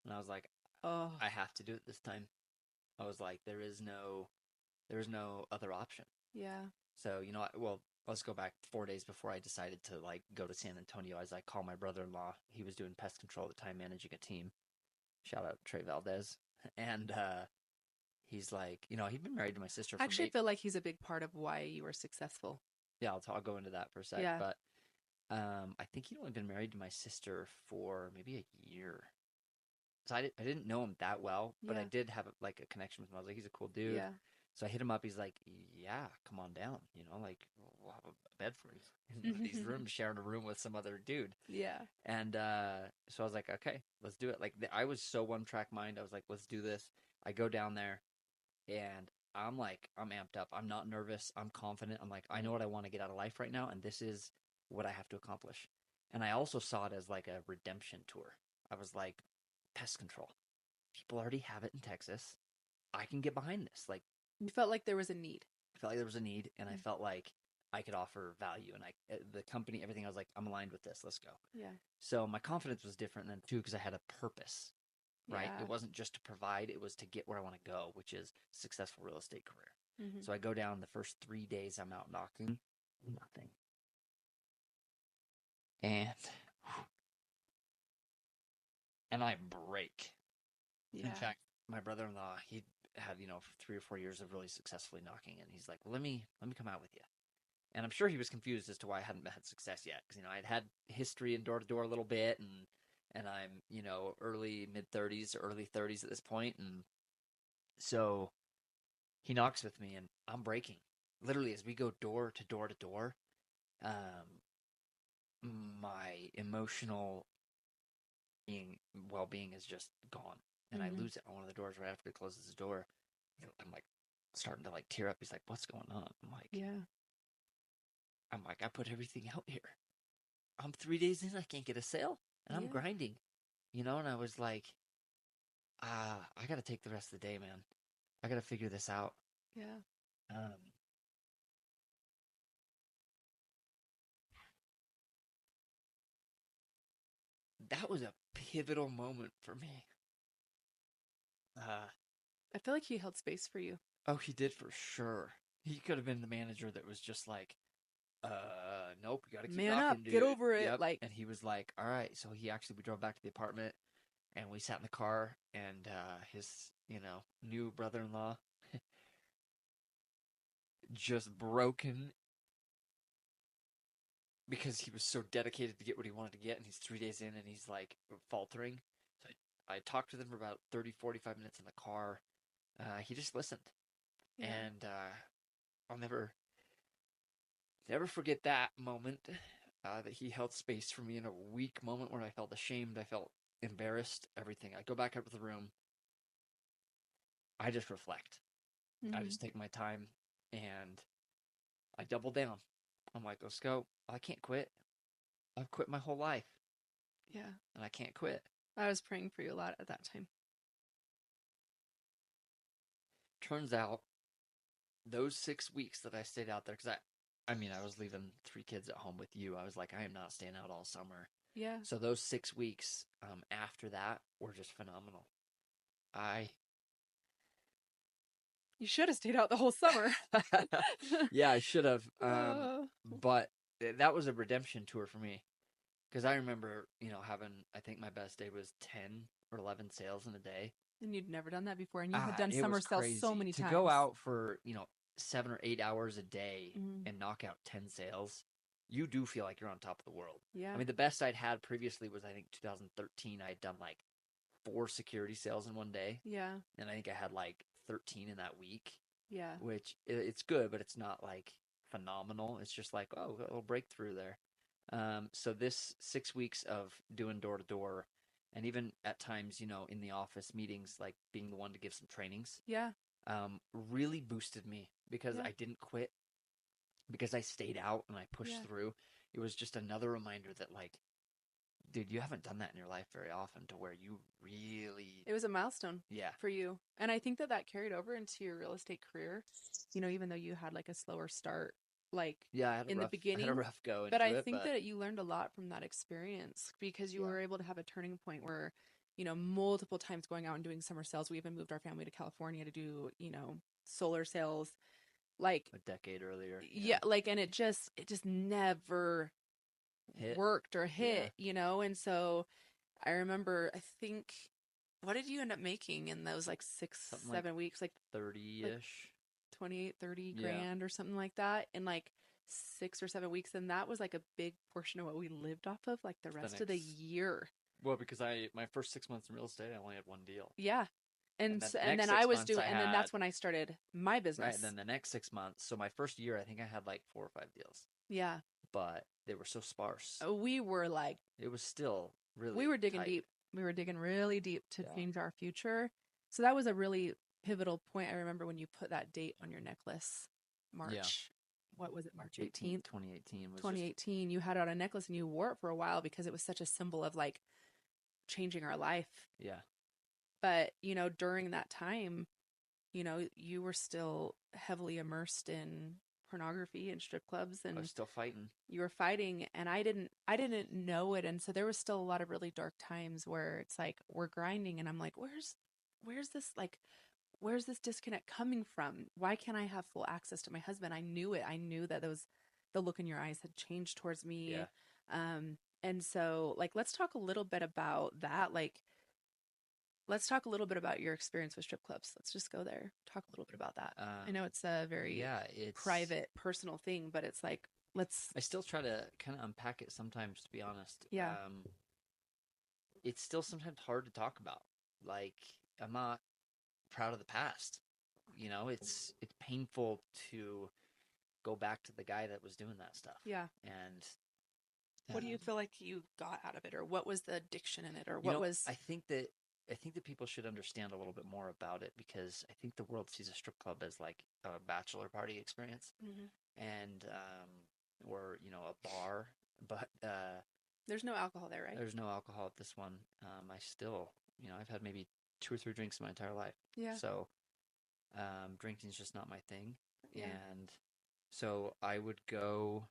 And I was like, oh, I have to do it this time. I was like, there is no other option. Yeah. So, well, let's go back 4 days before I decided to like go to San Antonio. As I call my brother-in-law, he was doing pest control at the time, managing a team. Shout out Trey Valdez. And he's like, he'd been married to my sister. I actually feel like he's a big part of why you were successful. Yeah, I'll go into that for a sec. Yeah. But I think he'd only been married to my sister for maybe a year. So I didn't know him that well, but I did have like a connection with him. I was like, he's a cool dude. Yeah. So I hit him up. He's like, yeah, come on down. Like we'll have a bed for you in one of these rooms, sharing a room with some other dude. Yeah. And so I was like, okay, let's do it. Like I was so one track mind. I was like, let's do this. I go down there, and I'm amped up. I'm not nervous. I'm confident. I'm like, I know what I want to get out of life right now, and this is what I have to accomplish. And I also saw it as like a redemption tour. I was like, pest control. People already have it in Texas. I can get behind this. Like, you felt like there was a need. I felt like there was a need, and I felt like I could offer value. And the company, everything, I was like, I'm aligned with this. Let's go. Yeah. So my confidence was different then too, because I had a purpose, right? Yeah. It wasn't just to provide, it was to get where I want to go, which is successful real estate career. So I go down the first 3 days I'm out knocking, nothing. And I break. Yeah. In fact, my brother-in-law, he had, 3 or 4 years of really successfully knocking, and he's like, well, let me come out with you. And I'm sure he was confused as to why I hadn't had success yet, because I'd had history in door-to-door a little bit, and I'm early mid-30s, early 30s at this point, and so he knocks with me, and I'm breaking. Literally, as we go door to door to door, my emotional well-being is just gone, and I lose it on one of the doors right after he closes the door. I'm like starting to like tear up. He's like, "What's going on?" I'm like, "Yeah." I'm like, I put everything out here. I'm 3 days in, I can't get a sale, and I'm grinding, and I was like, I got to take the rest of the day, man. I got to figure this out. Yeah. That was a pivotal moment for me. I feel like he held space for you. Oh, he did for sure. He could have been the manager that was just like, nope, you got to keep Man knocking, up, dude. Get over it. Yep. Like, and he was like, all right. So we drove back to the apartment, and we sat in the car, and his, new brother-in-law just broken because he was so dedicated to get what he wanted to get, and he's 3 days in, and he's like faltering. So I talked to them for about 30, 45 minutes in the car. He just listened. Yeah. And I'll never forget that moment, that he held space for me in a weak moment where I felt ashamed, I felt embarrassed, everything. I go back up to the room. I just reflect. I just take my time, and I double down. I'm like, let's go. I can't quit. I've quit my whole life. Yeah. And I can't quit. I was praying for you a lot at that time. Turns out, those 6 weeks that I stayed out there, because I was leaving 3 kids at home with you. I was like, I am not staying out all summer. Yeah. So those 6 weeks after that were just phenomenal. You should have stayed out the whole summer. Yeah, I should have. But that was a redemption tour for me. Because I remember, having, I think my best day was 10 or 11 sales in a day. And you'd never done that before. And you had done summer sales so many times. To go out for, 7 or 8 hours a day and knock out 10 sales, you do feel like you're on top of the world. Yeah. The best I'd had previously was, I think, 2013. I'd done like 4 security sales in one day. Yeah. And I think I had like 13 in that week. Yeah. which it's good, but it's not like phenomenal. It's just like, oh, a little breakthrough there. So this 6 weeks of doing door to door, and even at times, in the office meetings, like being the one to give some trainings, Yeah. really boosted me because Yeah. I didn't quit, because I stayed out and I pushed Yeah. through. It was just another reminder that, like, dude, you haven't done that in your life very often to where you really, It was a milestone yeah, for you. And I think that that carried over into your real estate career, even though you had like a slower start, like yeah, in the I had a beginning. rough go But into I it, think but that you learned a lot from that experience because you yeah, were able to have a turning point where, multiple times going out and doing summer sales. We even moved our family to California to do, solar sales. Like, a decade earlier, yeah, like, and it just never hit, worked or yeah, hit, And so I remember, I think, what did you end up making in those like six, something like 7 weeks? Like 30-ish, 28, 30 yeah, grand or something like that in like 6 or 7 weeks. And that was like a big portion of what we lived off of like the the rest of the next, year. well, because my first 6 months in real estate, I only had one deal, Yeah. and then the And next then I six was months doing, I and then had, that's when I started my right, and business. then the next 6 months, so my first year, I think I had like 4 or 5 deals, Yeah. but they were so sparse. We were like, It was still we really were digging tight. deep. We were digging really deep to Yeah. change our future. So that was a really pivotal point. I remember when you put that date on your necklace, Yeah. March, what was it, March 18th, 18th, 2018 was just, 2018. You had it on a necklace and you wore it for a while because it was such a symbol of like changing our life. yeah. But, during that time, you were still heavily immersed in pornography and strip clubs I was and still fighting. you were fighting and I didn't know it, and so there was still a lot of really dark times where it's like we're grinding and I'm like, where's this, like, where's this disconnect coming from? Why can't I have full access to my husband? I knew it. I knew that the look in your eyes had changed towards me. Yeah. And so, like, let's talk a little bit about that. Like, let's talk a little bit about your experience with strip clubs. Let's just go there. Talk a little bit about that. I know it's a very Yeah, it's, private, personal thing, but it's like, let's, I still try to kind of unpack it sometimes, to be honest. yeah, It's still sometimes hard to talk about. Like, I'm not proud of the past. It's painful to go back to the guy that was doing that stuff. yeah. And What do you um, feel like you got out of it, or what was the addiction in it, or what was, I think that people should understand a little bit more about it, because I think the world sees a strip club as like a bachelor party experience, Mhm. and or a bar, but There's no alcohol there, right? there's no alcohol at this one. I still, I've had maybe 2 or 3 drinks in my entire life, Yeah, so drinking is just not my thing, yeah, and so I would go.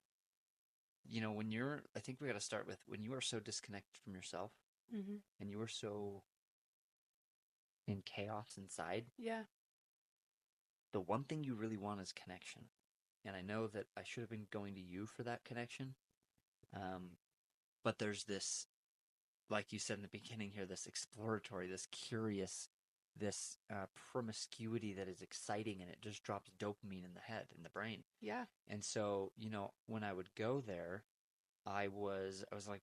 I think we got to start with when you are so disconnected from yourself hmm, and you are so in chaos inside, yeah, the one thing you really want is connection. And I know that I should have been going to you for that connection. Um, but there's this, like you said in the beginning here, this exploratory, this curious, this promiscuity that is exciting, and it just drops dopamine in the head, in the brain. yeah, And so, when I would go there, I was like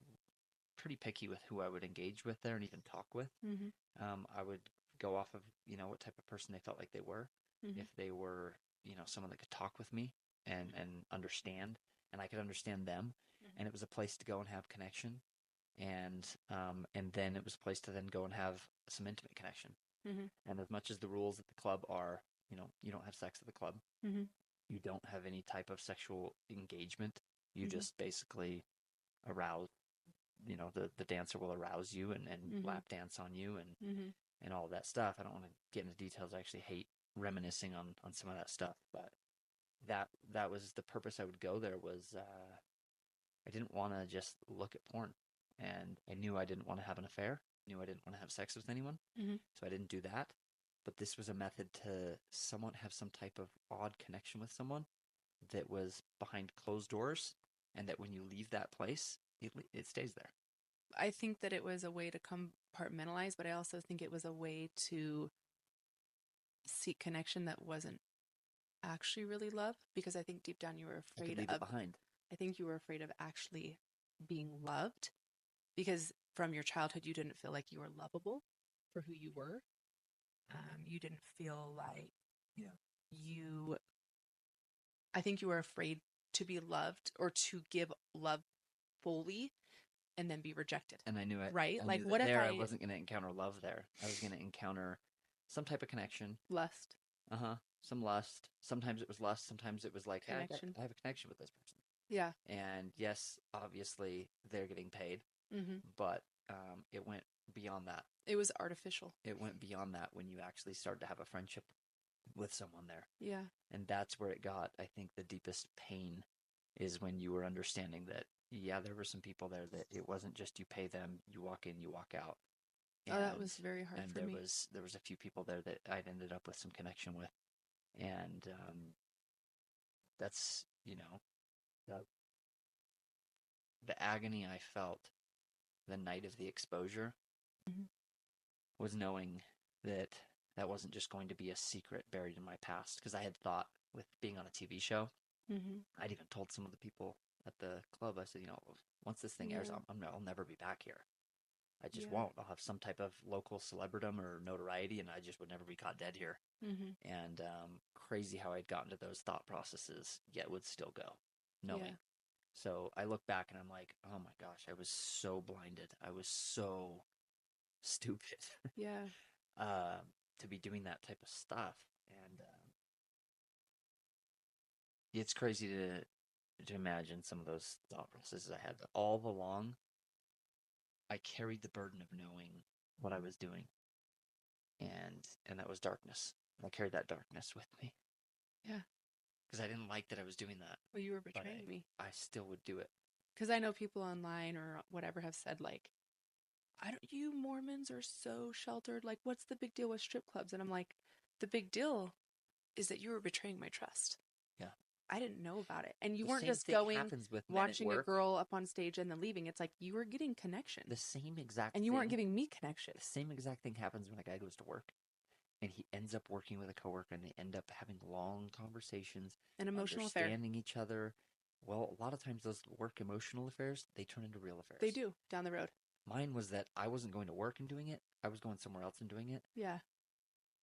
pretty picky with who I would engage with there and even talk with. hmm, I would go off of, what type of person they felt like they were. hmm, If they were, someone that could talk with me and understand, and I could understand them, and it was a place to go and have connection, and then it was a place to then go and have some intimate connection. hmm, And as much as the rules at the club are, you don't have sex at the club, hmm, you don't have any type of sexual engagement. You hmm, just basically arouse, the dancer will arouse you and hmm, lap dance on you hmm, and all of that stuff. I don't want to get into details. I actually hate reminiscing on some of that stuff, but that was the purpose I would go there. Was I didn't want to just look at porn, and I knew I didn't want to have an affair. Knew I didn't want to have sex with anyone, hmm. so I didn't do that. But this was a method to somewhat have some type of odd connection with someone that was behind closed doors, and that when you leave that place, it stays there. I think that it was a way to compartmentalize, but I also think it was a way to seek connection that wasn't actually really love, because I think deep down you were I could afraid leave it of, behind. I think you were afraid of actually being loved, because from your childhood you didn't feel like you were lovable for who you were. You didn't feel like, you, I think you were afraid to be loved or to give love fully and then be rejected, And I knew it. right? I Like, knew that what if there I I wasn't going to encounter love there. I was going to encounter some type of connection. lust, Some lust. Sometimes it was lust. Sometimes it was like, yeah, connection? I have a connection with this person. Yeah. And yes, obviously they're getting paid, Mm-hmm. but it went beyond that. It was artificial. It went beyond that when you actually start to have a friendship with someone there. Yeah. And that's where it got, I think, the deepest pain is when you were understanding that, yeah, there were some people there that it wasn't just you pay them, you walk in, you walk out. Oh, that And was very hard and for me. there was a few people there that I'd ended up with some connection with. And that's, the, the agony I felt the night of the exposure Mm-hmm. was knowing that that wasn't just going to be a secret buried in my past. Because I had thought with being on a TV show, Mm-hmm. I'd even told some of the people at the club, I said, once this thing airs, Yeah. I'll never be back here. I just Yeah. won't. I'll have some type of local celebridom or notoriety, and I just would never be caught dead here. Mm-hmm. And crazy how I'd gotten to those thought processes, yet would still go, knowing. Yeah. So I look back and I'm like, oh my gosh, I was so blinded. I was so stupid Yeah. to be doing that type of stuff. And it's crazy to imagine some of those thought processes I had. But all along, I carried the burden of knowing what I was doing, and that was darkness. I carried that darkness with me Yeah. because I didn't like that I was doing that, Well, you were but betraying me. I still would do it. Because I know people online or whatever have said, like, I don't, you Mormons are so sheltered. Like, what's the big deal with strip clubs? And I'm like, the big deal is that you were betraying my trust. Yeah. I didn't know about it. And you The weren't same just thing going, happens with men at watching a work. girl up on stage and then leaving. It's like you were getting connection. The same exact And you weren't thing. giving me connection. The same exact thing happens when a guy goes to work and he ends up working with a coworker and they end up having long conversations, An emotional affair. understanding each other. Well, a lot of times those work emotional affairs, they turn into real affairs. They do down the road. Mine was that I wasn't going to work and doing it. I was going somewhere else and doing it. Yeah.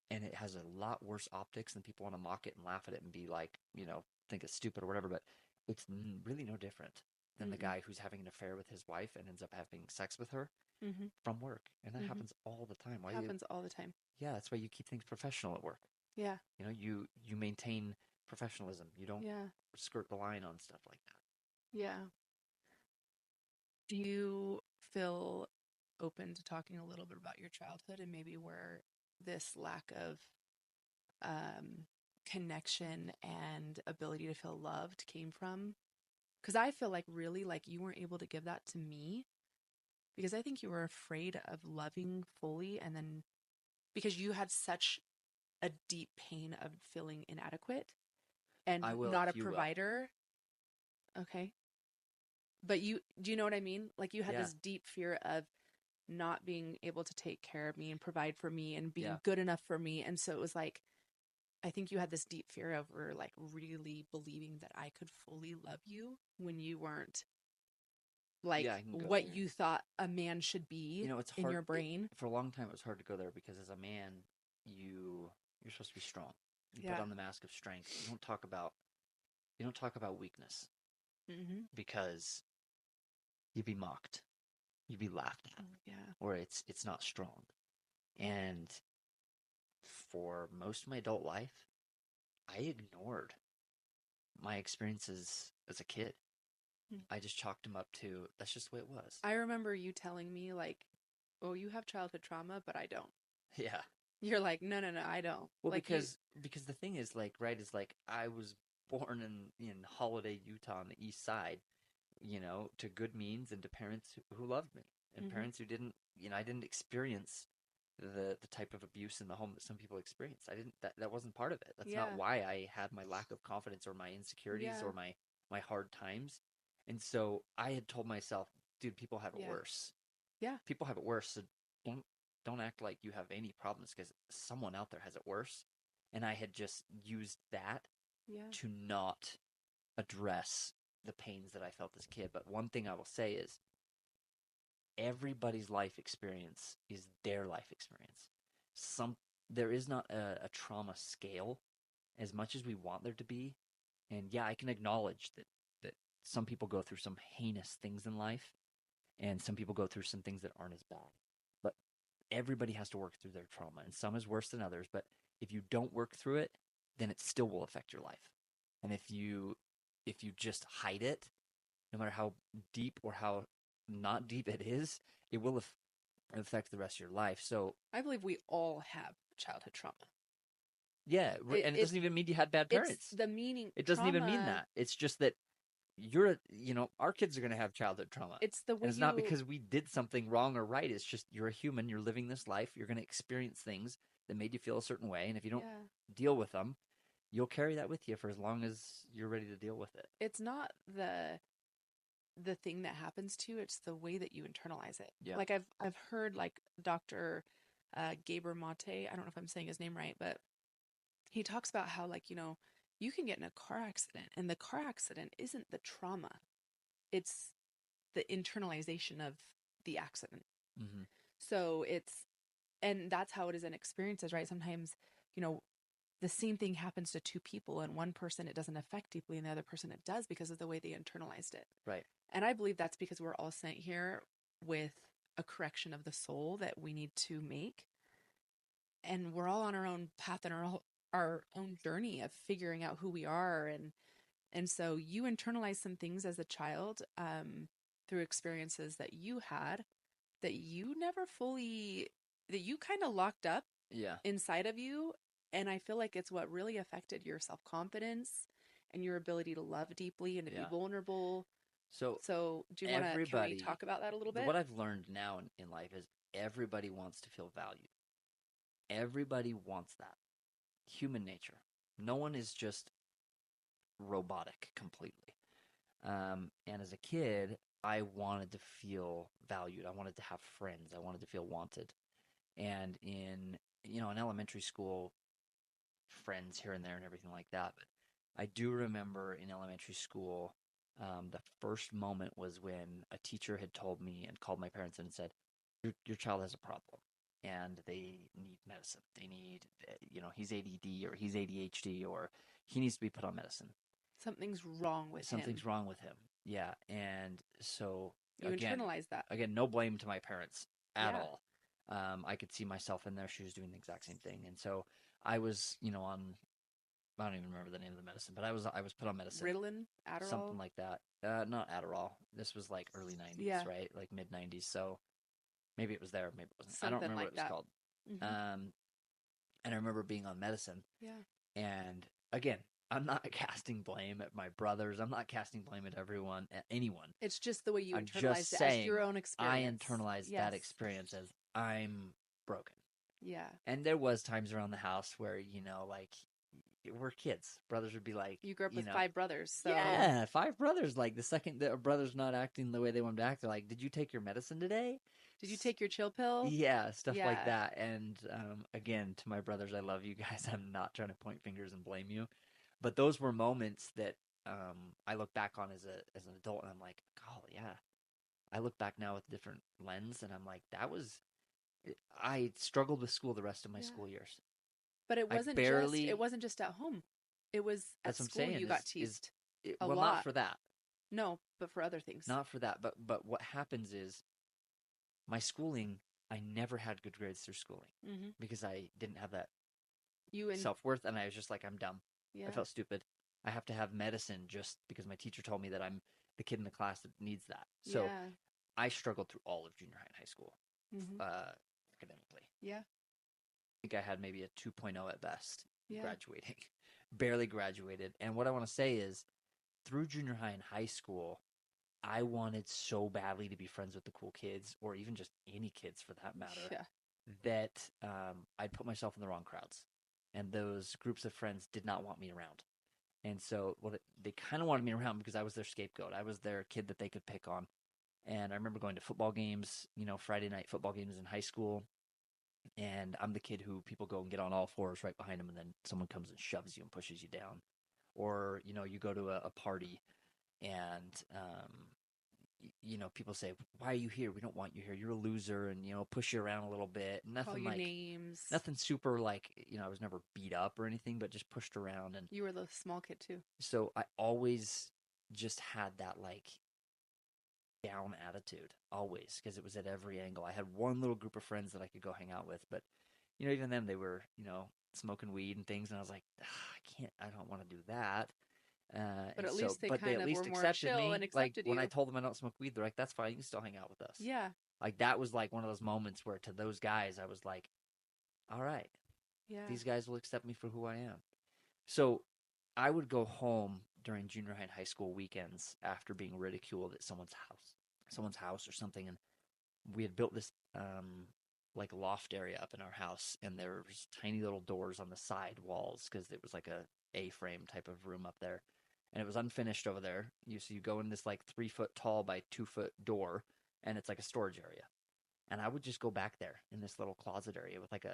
And it has a lot worse optics than people want to mock it and laugh at it and be like, think it's stupid or whatever. But it's really no different than the guy who's having an affair with his wife and ends up having sex with her from work. And that happens all the time. Why Happens all the time. Yeah, that's why you keep things professional at work. Yeah. You maintain professionalism. You don't skirt the line on stuff like that. Yeah. Do you feel open to talking a little bit about your childhood and maybe where this lack of connection and ability to feel loved came from? Because I feel like really like you weren't able to give that to me because I think you were afraid of loving fully and then because you had such a deep pain of feeling inadequate and I will not a if you will. provider. Okay. But do you know what I mean? Like you had this deep fear of not being able to take care of me and provide for me and being good enough for me. And so it was like, I think you had this deep fear over like really believing that I could fully love you when you weren't like what you thought a man should be it's in hard your brain. for a long time. It was hard to go there because as a man, you're supposed to be strong. You put on the mask of strength. You don't talk about weakness because you'd be mocked, you'd be laughed at, or it's not strong. And for most of my adult life, I ignored my experiences as a kid. I just chalked them up to that's just the way it was. I remember you telling me like, "Oh, you have childhood trauma, but I don't." Yeah. You're like, no, I don't. Well, like because the thing is like, right, is like I was born in Holiday, Utah on the east side, to good means and to parents who loved me and parents who didn't, I didn't experience the type of abuse in the home that some people experience. I didn't that wasn't part of it. That's not why I had my lack of confidence or my insecurities or my hard times. And so I had told myself, dude, people have it worse. Yeah. People have it worse. So don't act like you have any problems because someone out there has it worse. And I had just used that to not address the pains that I felt as a kid. But one thing I will say is everybody's life experience is their life experience. There is not a trauma scale as much as we want there to be. And yeah, I can acknowledge that some people go through some heinous things in life, and some people go through some things that aren't as bad. But everybody has to work through their trauma, and some is worse than others. But if you don't work through it, then it still will affect your life. And if you just hide it, no matter how deep or how not deep it is, it will affect the rest of your life. So I believe we all have childhood trauma. yeah, and it doesn't even mean you had bad It's parents. the meaning. It doesn't even mean Trauma. that. It's just that our kids are going to have childhood trauma. It's the way And it's not because we did something wrong or right. It's just you're a human. You're living this life. You're going to experience things that made you feel a certain way. And if you don't deal with them, you'll carry that with you for as long as you're ready to deal with it. It's not the thing that happens to you, it's the way that you internalize it. Yeah. Like I've heard like Dr. Gaber Mate, I don't know if I'm saying his name right, but he talks about how like, you can get in a car accident and the car accident isn't the trauma. It's the internalization of the accident. Mm-hmm. So and that's how it is in experiences, right? Sometimes, the same thing happens to two people, and one person it doesn't affect deeply and the other person it does because of the way they internalized it. Right. And I believe that's because we're all sent here with a correction of the soul that we need to make. And we're all on our own path and our own journey of figuring out who we are. And so you internalize some things as a child through experiences that you had that you never fully, that you kind of locked up inside of you. And I feel like it's what really affected your self-confidence and your ability to love deeply and to be vulnerable. So do you want to, can we talk about that a little bit? What I've learned now in life is everybody wants to feel valued. Everybody wants that. Human nature. No one is just robotic completely. And as a kid, I wanted to feel valued. I wanted to have friends. I wanted to feel wanted. And in elementary school, friends here and there and everything like that. But I do remember in elementary school, the first moment was when a teacher had told me and called my parents and said, your child has a problem and they need medicine. They need, he's ADD or he's ADHD or he needs to be put on medicine. Something's wrong with him. Something's wrong with him. Yeah. And so you internalize that. Again, no blame to my parents at all. I could see myself in their shoes doing the exact same thing. And so I was, on, I don't even remember the name of the medicine, but I was put on medicine. Ritalin, Adderall? Something like that. Not Adderall. This was like early 90s, right? Like mid 90s. So maybe it was there, maybe it wasn't. Something I don't remember like what it was called. Mm-hmm. And I remember being on medicine. Yeah. And again, I'm not casting blame at my brothers. I'm not casting blame at anyone. It's just the way you internalized it as your own experience. I internalized that experience as I'm broken. Yeah. And there was times around the house where, like, we're kids. Brothers would be like, you grew up with 5 brothers. So. Yeah, 5 brothers. Like the second that a brother's not acting the way they want to act, they're like, did you take your medicine today? Did you take your chill pill? Yeah, stuff like that. And again, to my brothers, I love you guys. I'm not trying to point fingers and blame you. But those were moments that I look back on as an adult and I'm like, golly, yeah. I look back now with a different lens and I'm like, I struggled with school the rest of my school years. But it wasn't just at home. It was at school you got teased a lot. Not for that. No, but for other things. Not for that. But what happens is my schooling, I never had good grades through schooling because I didn't have that self-worth and I was just like, I'm dumb. Yeah. I felt stupid. I have to have medicine just because my teacher told me that I'm the kid in the class that needs that. So I struggled through all of junior high and high school academically. Yeah. I think I had maybe a 2.0 at best graduating. Barely graduated. And what I want to say is through junior high and high school, I wanted so badly to be friends with the cool kids or even just any kids for that matter that I'd put myself in the wrong crowds. And those groups of friends did not want me around. And so they kind of wanted me around because I was their scapegoat. I was their kid that they could pick on. And I remember going to football games, Friday night football games in high school. And I'm the kid who people go and get on all fours right behind them. And then someone comes and shoves you and pushes you down. Or, you go to a party and, people say, why are you here? We don't want you here. You're a loser, and, push you around a little bit. Call Nothing you like, names. nothing super like, I was never beat up or anything, but just pushed around. And You were the small kid too. so I always just had that like down attitude, always, because it was at every angle. I had one little group of friends that I could go hang out with, but even then they were, smoking weed and things, and I was like, I don't want to do that. But at So, least they but they kind at of were least more accepted chill and me. Like accepted when I you. told them I don't smoke weed, they're like, "That's fine. You can still hang out with us." Yeah. Like that was like one of those moments where to those guys, I was like, "All right, Yeah. these guys will accept me for who I am." So I would go home during junior high and high school weekends after being ridiculed at someone's house or something, and we had built this like loft area up in our house, and there was tiny little doors on the side walls because it was like A-frame type of room up there, and it was unfinished over there. So you go in this like 3 foot tall by 2 foot door, and it's like a storage area. And I would just go back there in this little closet area with like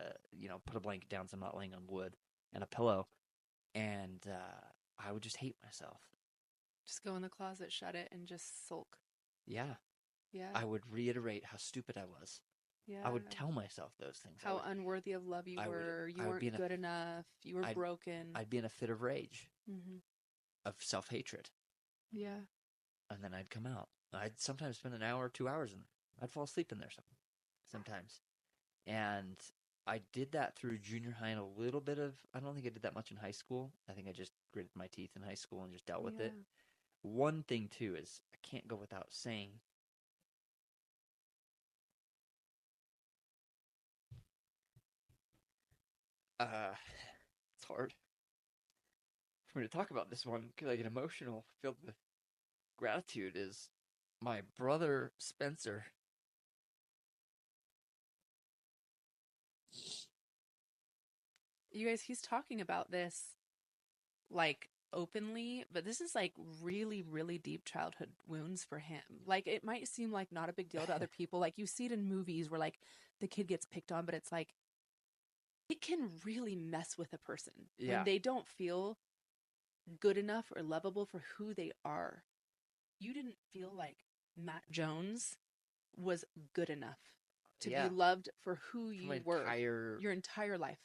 put a blanket down so I'm not laying on wood and a pillow, and I would just hate myself. Just go in the closet, shut it, and just sulk. Yeah, Yeah. I would reiterate how stupid I was. Yeah. I would tell myself those things. How unworthy of love you were. You I would be weren't good enough. You were broken. I'd be in a fit of rage, Mm-hmm. of self-hatred, Yeah. and then I'd come out. I'd sometimes spend an hour, 2 hours in there. I'd fall asleep in there sometimes. And I did that through junior high and a little bit of, I don't think I did that much in high school. I think I just gritted my teeth in high school and just dealt with it. One thing, too, is I can't go without saying, it's hard for me to talk about this one because I get emotional, filled with gratitude, is my brother Spencer. You guys, he's talking about this like openly, but this is like really, really deep childhood wounds for him. Like it might seem like not a big deal to other people. Like you see it in movies where like the kid gets picked on, but it's like it can really mess with a person when they don't feel good enough or lovable for who they are. You didn't feel like Matt Jones was good enough to be loved for who you were your entire life.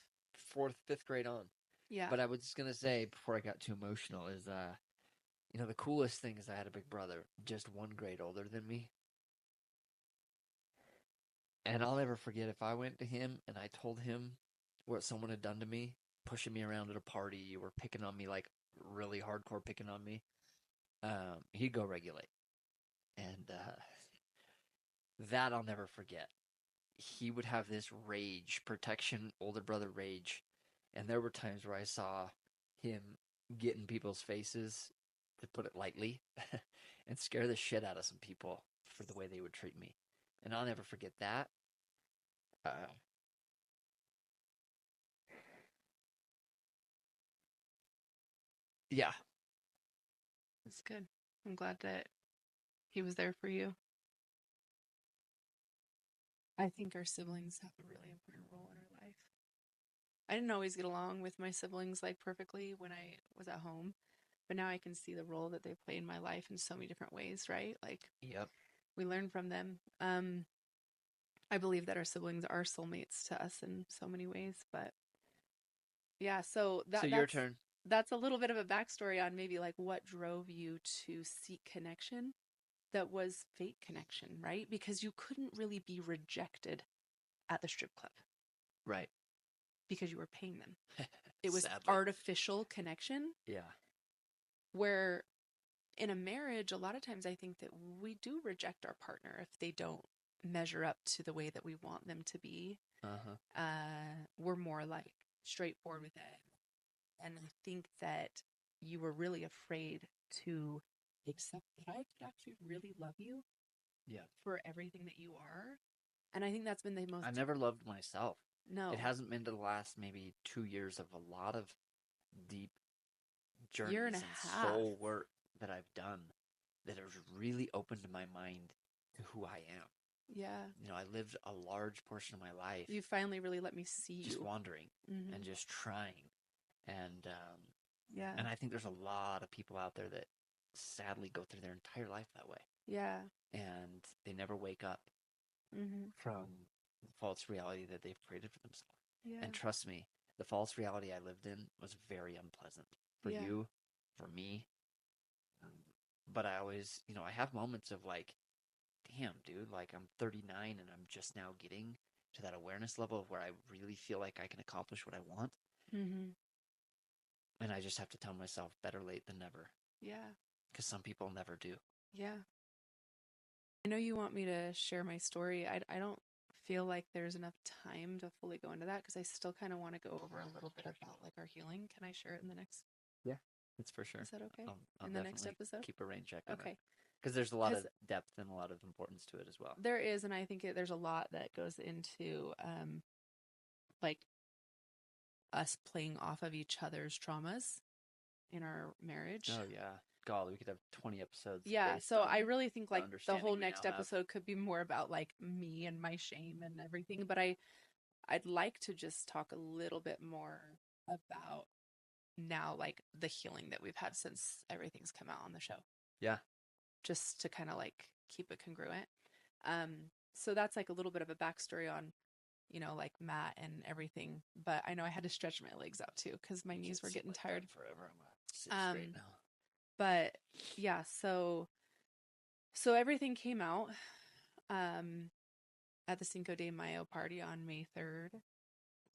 4th, 5th grade on. Yeah. But I was just going to say, before I got too emotional, is, the coolest thing is I had a big brother, just 1 grade older than me. And I'll never forget if I went to him and I told him what someone had done to me, pushing me around at a party or picking on me, like really hardcore picking on me, he'd go regulate. And that I'll never forget. He would have this rage, protection, older brother rage. And there were times where I saw him get in people's faces, to put it lightly, and scare the shit out of some people for the way they would treat me. And I'll never forget that. Yeah. That's good. I'm glad that he was there for you. I think our siblings have a really important role in our life. I didn't always get along with my siblings like perfectly when I was at home, but now I can see the role that they play in my life in so many different ways, right? Like, Yep. we learn from them. I believe that our siblings are soulmates to us in so many ways, but yeah, so your turn. That's a little bit of a backstory on maybe like what drove you to seek connection that was fake connection, right? Because you couldn't really be rejected at the strip club. Right. Because you were paying them. It was Sadly. artificial connection. Yeah. Where in a marriage, a lot of times I think that we do reject our partner if they don't measure up to the way that we want them to be. We're more like straightforward with it. And I think that you were really afraid to accept that I could actually really love you for everything that you are. And I think that's been the most... I never loved myself. No. It hasn't been to the last maybe 2 years of a lot of deep journeys year and a half soul work that I've done that has really opened my mind to who I am. Yeah. I lived a large portion of my life. You finally really let me see just you. wandering and just trying. And yeah. And I think there's a lot of people out there that sadly go through their entire life that way. Yeah. And they never wake up from the false reality that they've created for themselves. Yeah. And trust me, the false reality I lived in was very unpleasant for you, for me. But I always, I have moments of like, damn, dude, like I'm 39 and I'm just now getting to that awareness level of where I really feel like I can accomplish what I want. And I just have to tell myself better late than never. Yeah. Because some people never do. Yeah. I know you want me to share my story. I don't feel like there's enough time to fully go into that because I still kind of want to go over a little bit about like our healing. Can I share it in the next? Yeah, that's for sure. Is that okay? I'll In the next definitely episode? keep a rain check on it. Okay. Because there's a lot of depth and a lot of importance to it as well. There is, and I think there's a lot that goes into like us playing off of each other's traumas in our marriage. Oh yeah. God, we could have 20 episodes. Yeah, so I really think like the whole understanding we next now have. episode could be more about like me and my shame and everything, but I'd like to just talk a little bit more about now like the healing that we've had since everything's come out on the show. Yeah. Just to kind of like keep it congruent. So that's like a little bit of a backstory on, like Matt and everything. But I know I had to stretch my legs out too because my knees were getting tired. Forever. I'm gonna sit straight now. But yeah, so everything came out at the Cinco de Mayo party on May 3rd,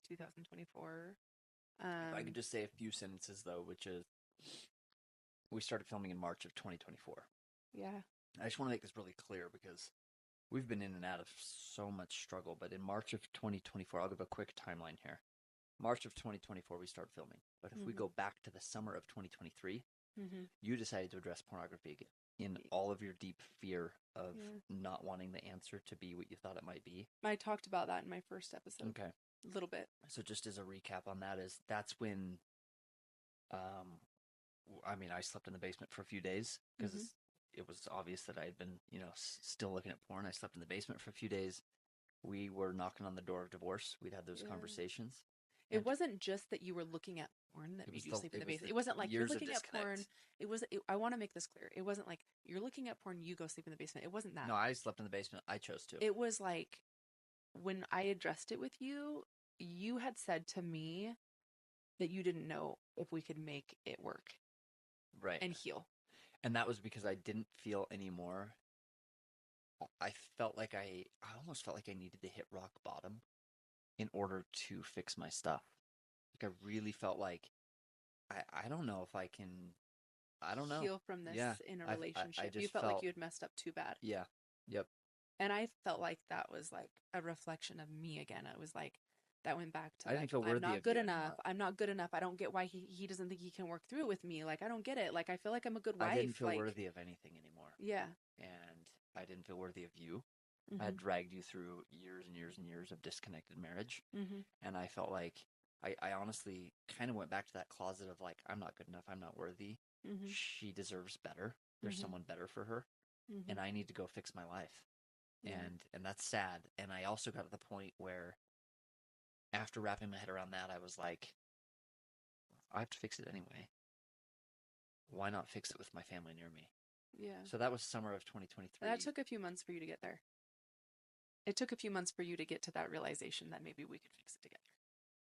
2024. If I could just say a few sentences though, which is we started filming in March of 2024. Yeah. I just want to make this really clear because we've been in and out of so much struggle, but in March of 2024, I'll give a quick timeline here. March of 2024, we started filming. But if we go back to the summer of 2023, you decided to address pornography again in all of your deep fear of not wanting the answer to be what you thought it might be. I talked about that in my first episode. Okay. A little bit. So just as a recap on that that's when, I slept in the basement for a few days because it was obvious that I had been, still looking at porn. I slept in the basement for a few days. We were knocking on the door of divorce. We'd had those conversations. It wasn't just that you were looking at porn that made you sleep in the basement. It wasn't like you're looking at porn. I want to make this clear. It wasn't like you're looking at porn, you go sleep in the basement. It wasn't that. No, I slept in the basement. I chose to. It was like when I addressed it with you, you had said to me that you didn't know if we could make it work. Right. And heal. And that was because I didn't feel anymore. I almost felt like I needed to hit rock bottom in order to fix my stuff. Like I really felt like I don't know if I can. I don't know. Heal from this in a relationship. You felt like you had messed up too bad. Yeah. Yep. And I felt like that was like a reflection of me again. It was like that went back to I didn't feel worthy. I'm not good enough. I'm not good enough. I don't get why he doesn't think he can work through it with me. Like I don't get it. Like I feel like I'm a good wife. I didn't feel worthy of anything anymore. Yeah. And I didn't feel worthy of you. I had dragged you through years and years and years of disconnected marriage. And I felt like I honestly kind of went back to that closet of like, I'm not good enough. I'm not worthy. She deserves better. There's someone better for her. And I need to go fix my life. And that's sad. And I also got to the point where after wrapping my head around that, I was like, I have to fix it anyway. Why not fix it with my family near me? Yeah. So that was summer of 2023. That took a few months for you to get there. It took a few months for you to get to that realization that maybe we could fix it together.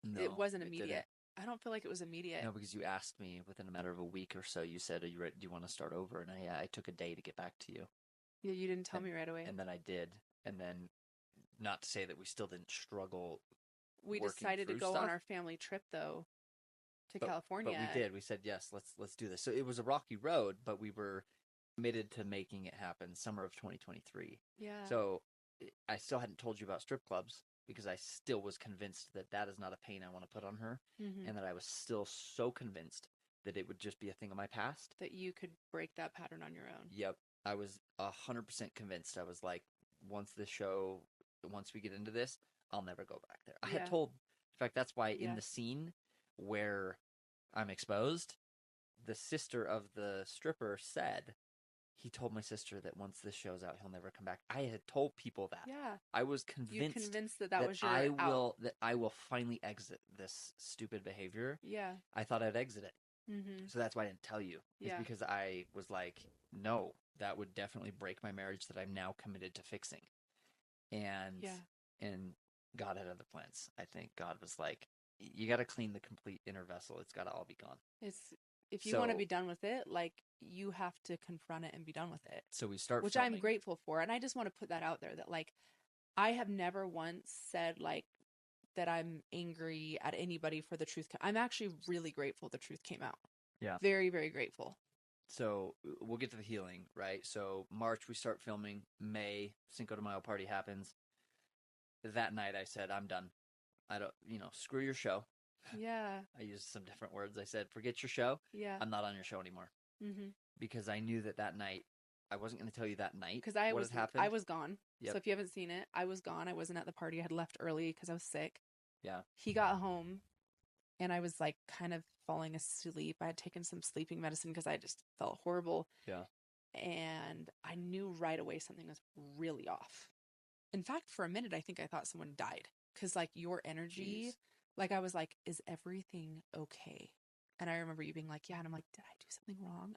No, it wasn't immediate. I don't feel like it was immediate. No, because you asked me within a matter of a week or so. You said, "Are you ready? Do you want to start over?" And I took a day to get back to you. Yeah, you didn't tell me right away. And then I did. And then, not to say that we still didn't struggle. We decided to go on our family trip though, to California. But we did. We said yes. Let's do this. So it was a rocky road, but we were committed to making it happen. Summer of 2023. Yeah. So I still hadn't told you about strip clubs because I still was convinced that that is not a pain I want to put on her, and that I was still so convinced that it would just be a thing of my past. That you could break that pattern on your own. Yep. I was 100% convinced. I was like, once we get into this, I'll never go back there. I had told, in fact, that's why in the scene where I'm exposed, the sister of the stripper said, he told my sister that once this show's out, he'll never come back. I had told people that. Yeah. I was convinced. You convinced that was your that I will finally exit this stupid behavior. Yeah. I thought I'd exit it. Mm-hmm. So that's why I didn't tell you. It's Yeah. because I was like, no, that would definitely break my marriage that I'm now committed to fixing. And Yeah. and God had other plans. I think God was like, you got to clean the complete inner vessel. It's got to all be gone. It's if you want to So be done with it, like you have to confront it and be done with it, so we start which I'm filming. grateful for. And I just want to put that out there that like I have never once said like that I'm angry at anybody for the truth. I'm actually really grateful the truth came out. Yeah. Very, very grateful. So we'll get to the healing, right? So March we start filming. May Cinco de Mayo party happens. That night I said, I'm done. I don't, screw your show. Yeah. I used some different words. I said, forget your show. Yeah. I'm not on your show anymore. Mm-hmm. Because I knew that night, I wasn't going to tell you that night Because what had happened. I was gone. Yep. So if you haven't seen it, I was gone. I wasn't at the party. I had left early because I was sick. Yeah. He got home and I was like kind of falling asleep. I had taken some sleeping medicine because I just felt horrible. Yeah. And I knew right away something was really off. In fact, for a minute, I think I thought someone died because like your energy, Jeez. like I was like, is everything okay? And I remember you being like, yeah. And I'm like, did I do something wrong?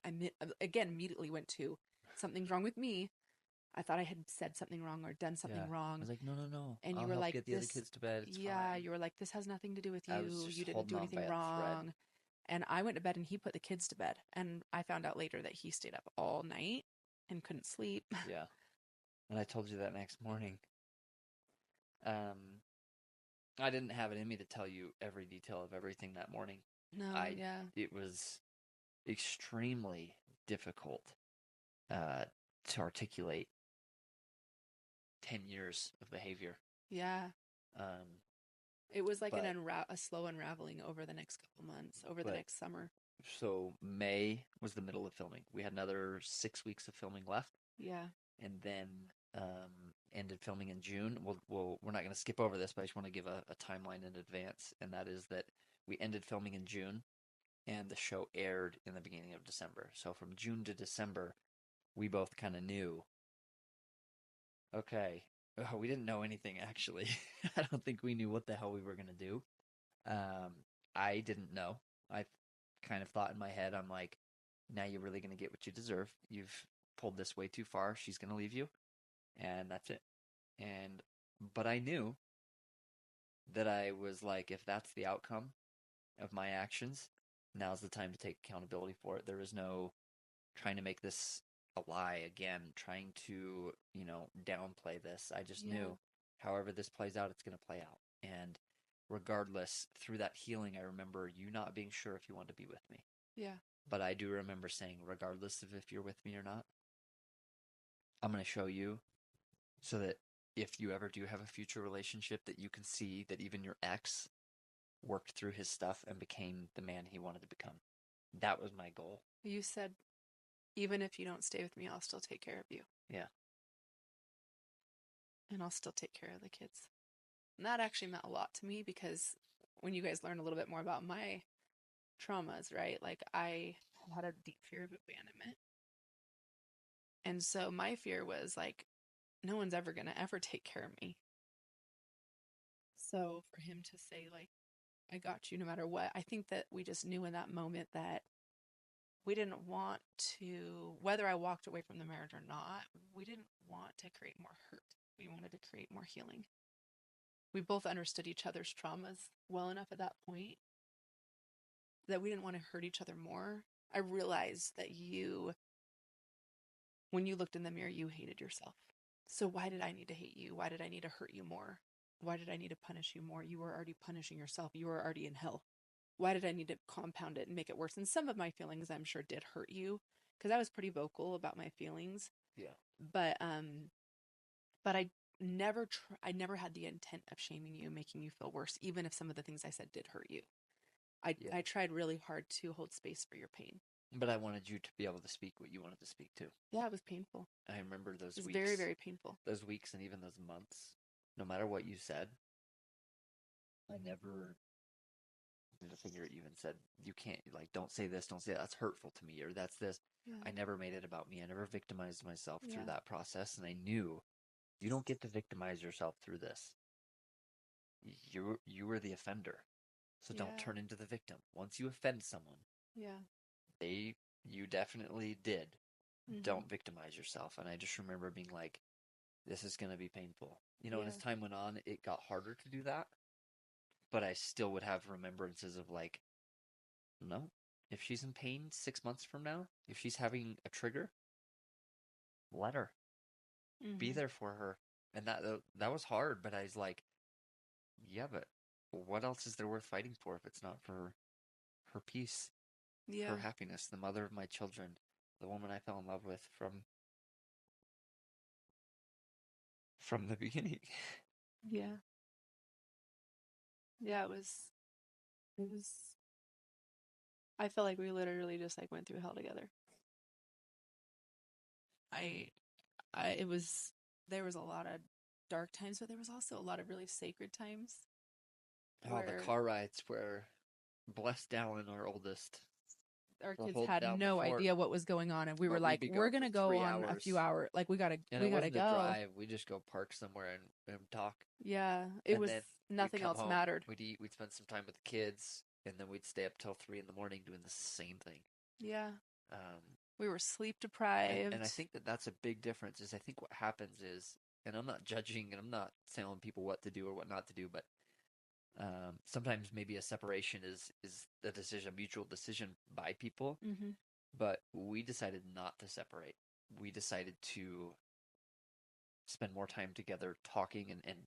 Again, immediately went to something's wrong with me. I thought I had said something wrong or done something I wrong. was like, no, no, no. And you I'll were help like, get the other this, kids to bed. It's yeah, fine. you were like, this has nothing to do with I was you. just You didn't holding do on by anything a thread. wrong. And I went to bed and he put the kids to bed. And I found out later that he stayed up all night and couldn't sleep. Yeah. And I told you that next morning. I didn't have it in me to tell you every detail of everything that morning. No, yeah. It was extremely difficult to articulate 10 years of behavior. Yeah. Um, It was like but a slow unraveling over the next couple months, over the but next summer. so May was the middle of filming. We had another 6 weeks of filming left, Yeah. and then ended filming in June. We're not going to skip over this, but I just want to give a timeline in advance, and that is that we ended filming in June, and the show aired in the beginning of December. So from June to December, we both kind of knew. Okay, we didn't know anything actually. I don't think we knew what the hell we were going to do. Um, I didn't know. I kind of thought in my head, I'm like, now you're really going to get what you deserve. You've pulled this way too far. She's going to leave you, and that's it. But I knew that I was like, if that's the outcome of my actions, now's the time to take accountability for it. There is no trying to make this a lie again, trying to, downplay this. I just Yeah. knew however this plays out, it's going to play out. And regardless, through that healing, I remember you not being sure if you wanted to be with me. Yeah. But I do remember saying, regardless of if you're with me or not, I'm going to show you so that if you ever do have a future relationship, that you can see that even your ex worked through his stuff and became the man he wanted to become. That was my goal. You said, even if you don't stay with me, I'll still take care of you. Yeah. And I'll still take care of the kids. And that actually meant a lot to me because when you guys learn a little bit more about my traumas, right? Like I had a deep fear of abandonment. And so my fear was like, no one's ever going to ever take care of me. So for him to say, like, I got you no matter what, I think that we just knew in that moment that we didn't want to, whether I walked away from the marriage or not, we didn't want to create more hurt. We wanted to create more healing. We both understood each other's traumas well enough at that point that we didn't want to hurt each other more. I realized that when you looked in the mirror, you hated yourself. So why did I need to hate you? Why did I need to hurt you more? Why did I need to punish you more? You were already punishing yourself. You were already in hell. Why did I need to compound it and make it worse? And some of my feelings, I'm sure, did hurt you because I was pretty vocal about my feelings. Yeah. But I never had the intent of shaming you, making you feel worse, even if some of the things I said did hurt you. Yeah. I tried really hard to hold space for your pain. But I wanted you to be able to speak what you wanted to speak to. Yeah, it was painful. I remember those It was weeks. very, very painful. Those weeks and even those months. No matter what you said, I never did a figure even said, you can't, like, don't say this, don't say that. That's hurtful to me, or that's this. Yeah. I never made it about me. I never victimized myself Yeah. through that process. And I knew you don't get to victimize yourself through this. You were the offender. So don't Yeah. turn into the victim. Once you offend someone, Yeah. You definitely did. Mm-hmm. Don't victimize yourself. And I just remember being like, this is going to be painful. And Yeah. as time went on, it got harder to do that. But I still would have remembrances of like, no, if she's in pain 6 months from now, if she's having a trigger, let her be Mm-hmm. there for her. And that was hard, but I was like, yeah, but what else is there worth fighting for if it's not for her peace, her Yeah. happiness, the mother of my children, the woman I fell in love with from the beginning. Yeah. Yeah. It was, I felt like we literally just like went through hell together. I, it was, there was a lot of dark times, but there was also a lot of really sacred times Oh, the where car rides where blessed Dallin, our oldest, our will kids hold had down the no fort, idea what was going on, and we were but we'd like, be we're gone for gonna go three on a few hours. hours, like And we it gotta wasn't a go. drive. We just go park somewhere and talk. Yeah, it And was, then we'd nothing come else home, mattered. we'd eat, we'd spend some time with the kids, and then we'd stay up till 3 in the morning doing the same thing. Yeah, Um, we were sleep and I deprived. think that that's a big difference. Is I think what happens is, and I'm not judging, and I'm not telling people what to do or what not to do, but sometimes maybe a separation is the decision, a mutual decision by people. Mm-hmm. But we decided not to separate. We decided to spend more time together, talking and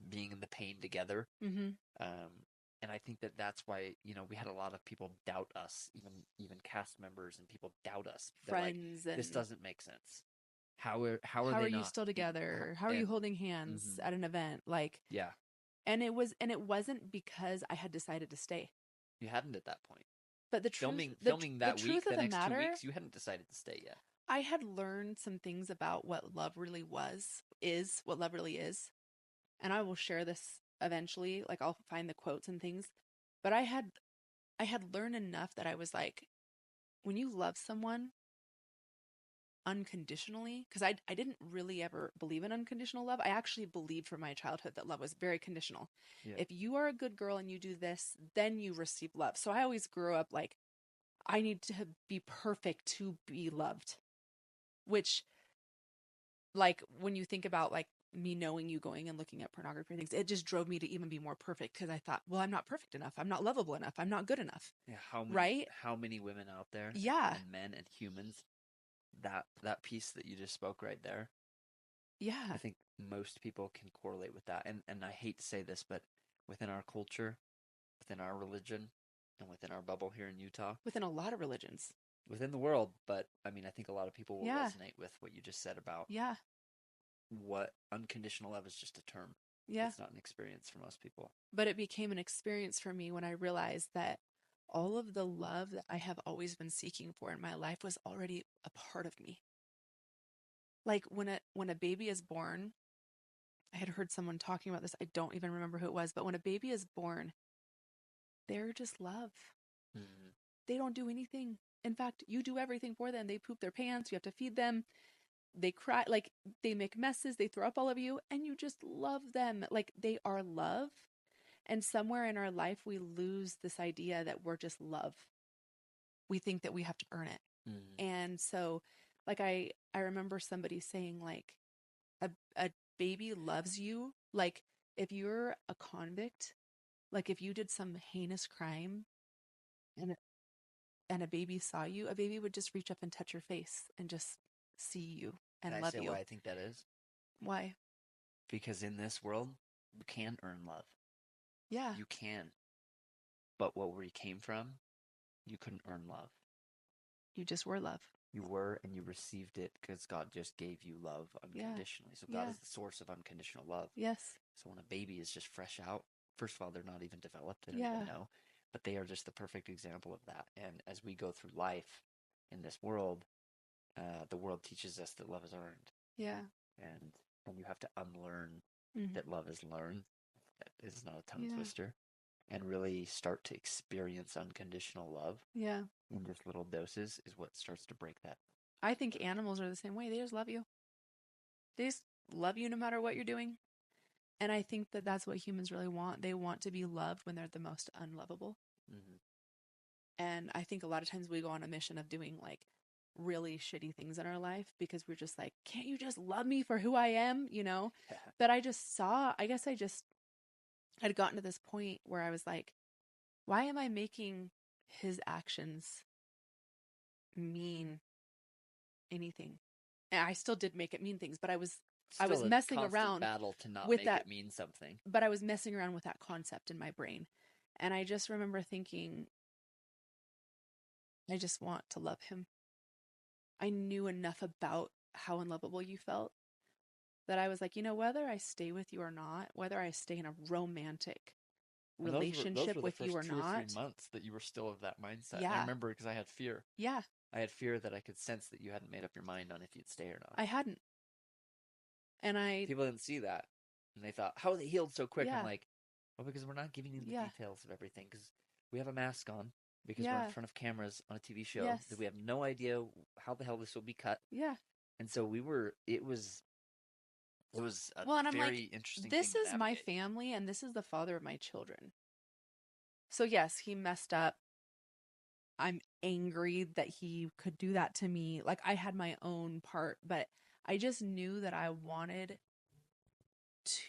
being in the pain together. Mm-hmm. Um, and I think that that's why we had a lot of people doubt us, even cast members and people doubt us. They're like, Friends this and doesn't make sense. How are how are they you not? still together? How are you And holding hands mhm, at an event? Like, yeah, and it wasn't because I had decided to stay. you hadn't at that point. But Filming the that truth week, of the the next two matter, weeks, you hadn't decided to stay yet. I had learned some things about what love really is what love really is. And I will share this eventually. Like I'll find the quotes and things. But I had learned enough that I was like, when you love someone unconditionally, because I didn't really ever believe in unconditional love. I actually believed from my childhood that love was very conditional. Yeah. If you are a good girl and you do this, then you receive love. So I always grew up like, I need to be perfect to be loved, which, like, when you think about like me knowing you going and looking at pornography things, it just drove me to even be more perfect because I thought, well, I'm not perfect enough. I'm not lovable enough. I'm not good enough. Yeah, Right? how many women out there Yeah. and men and humans that piece that you just spoke right there, I Yeah. think most people can correlate with that. And I hate to say this, but within our culture, within our religion, and within our bubble here in Utah, Within a lot of religions. within the world, but I mean, I think a lot of people will Yeah. resonate with what you just said about Yeah. what unconditional love is just a term. Yeah. It's not an experience for most people. But it became an experience for me when I realized that all of the love that I have always been seeking for in my life was already a part of me. Like when a baby is born, I had heard someone talking about this. I don't even remember who it was, but when a baby is born, they're just love. Mm-hmm. They don't do anything. In fact, you do everything for them. They poop their pants, you have to feed them. They cry, like they make messes, they throw up all over you, and you just love them. Like they are love. And somewhere in our life, we lose this idea that we're just love. We think that we have to earn it. Mm-hmm. And so, like, I remember somebody saying, like, a baby loves you. Like, if you're a convict, like, if you did some heinous crime and a baby saw you, a baby would just reach up and touch your face and just see you Can and I love say why you. I think that is? Why? Because in this world, you can earn love. Yeah. You can. But where you came from, you couldn't earn love. You just were love. You were and you received it because God just gave you love Yeah. unconditionally. So God Yeah. is the source of unconditional love. Yes. So when a baby is just fresh out, first of all, they're not even developed, they don't even Yeah. know, but they are just the perfect example of that. And as we go through life in this world, the world teaches us that love is earned, Yeah. and you have to unlearn Mm-hmm. that love is learned. That is not a tongue Yeah. twister, and really start to experience unconditional love Yeah. in just little doses is what starts to break that. I think animals are the same way. They just love you. They just love you no matter what you're doing. And I think that that's what humans really want. They want to be loved when they're the most unlovable. Mm-hmm. And I think a lot of times we go on a mission of doing like really shitty things in our life because we're just like, can't you just love me for who I am? You know? But I just saw, I guess I just had gotten to this point where I was like, why am I making his actions mean anything? And I still did make it mean things, but I was Still a messing constant around battle to not with make that, it mean something. but I was messing around with that concept in my brain. And I just remember thinking, I just want to love him. I knew enough about how unlovable you felt that I was like, you know, whether I stay with you or not, whether I stay in a romantic And those relationship were the with you first or 2 or 3 not, months that you were still of that mindset. And I yeah, remember because I had fear. yeah, I had fear that I could sense that you hadn't made up your mind on if you'd stay or not. I hadn't. And People didn't see that. And they thought, how are they healed so quick? I'm yeah, like, well, because we're not giving you the yeah, details of everything. Because we have a mask on. Because we're in yeah, front of cameras on a TV show. yes, That we have no idea how the hell this will be cut. yeah. And so it was a Well, and I'm like, very interesting thing this to is my navigate. family and this is the father of my children. So, yes, he messed up. I'm angry that he could do that to me. Like, I had my own part, but I just knew that I wanted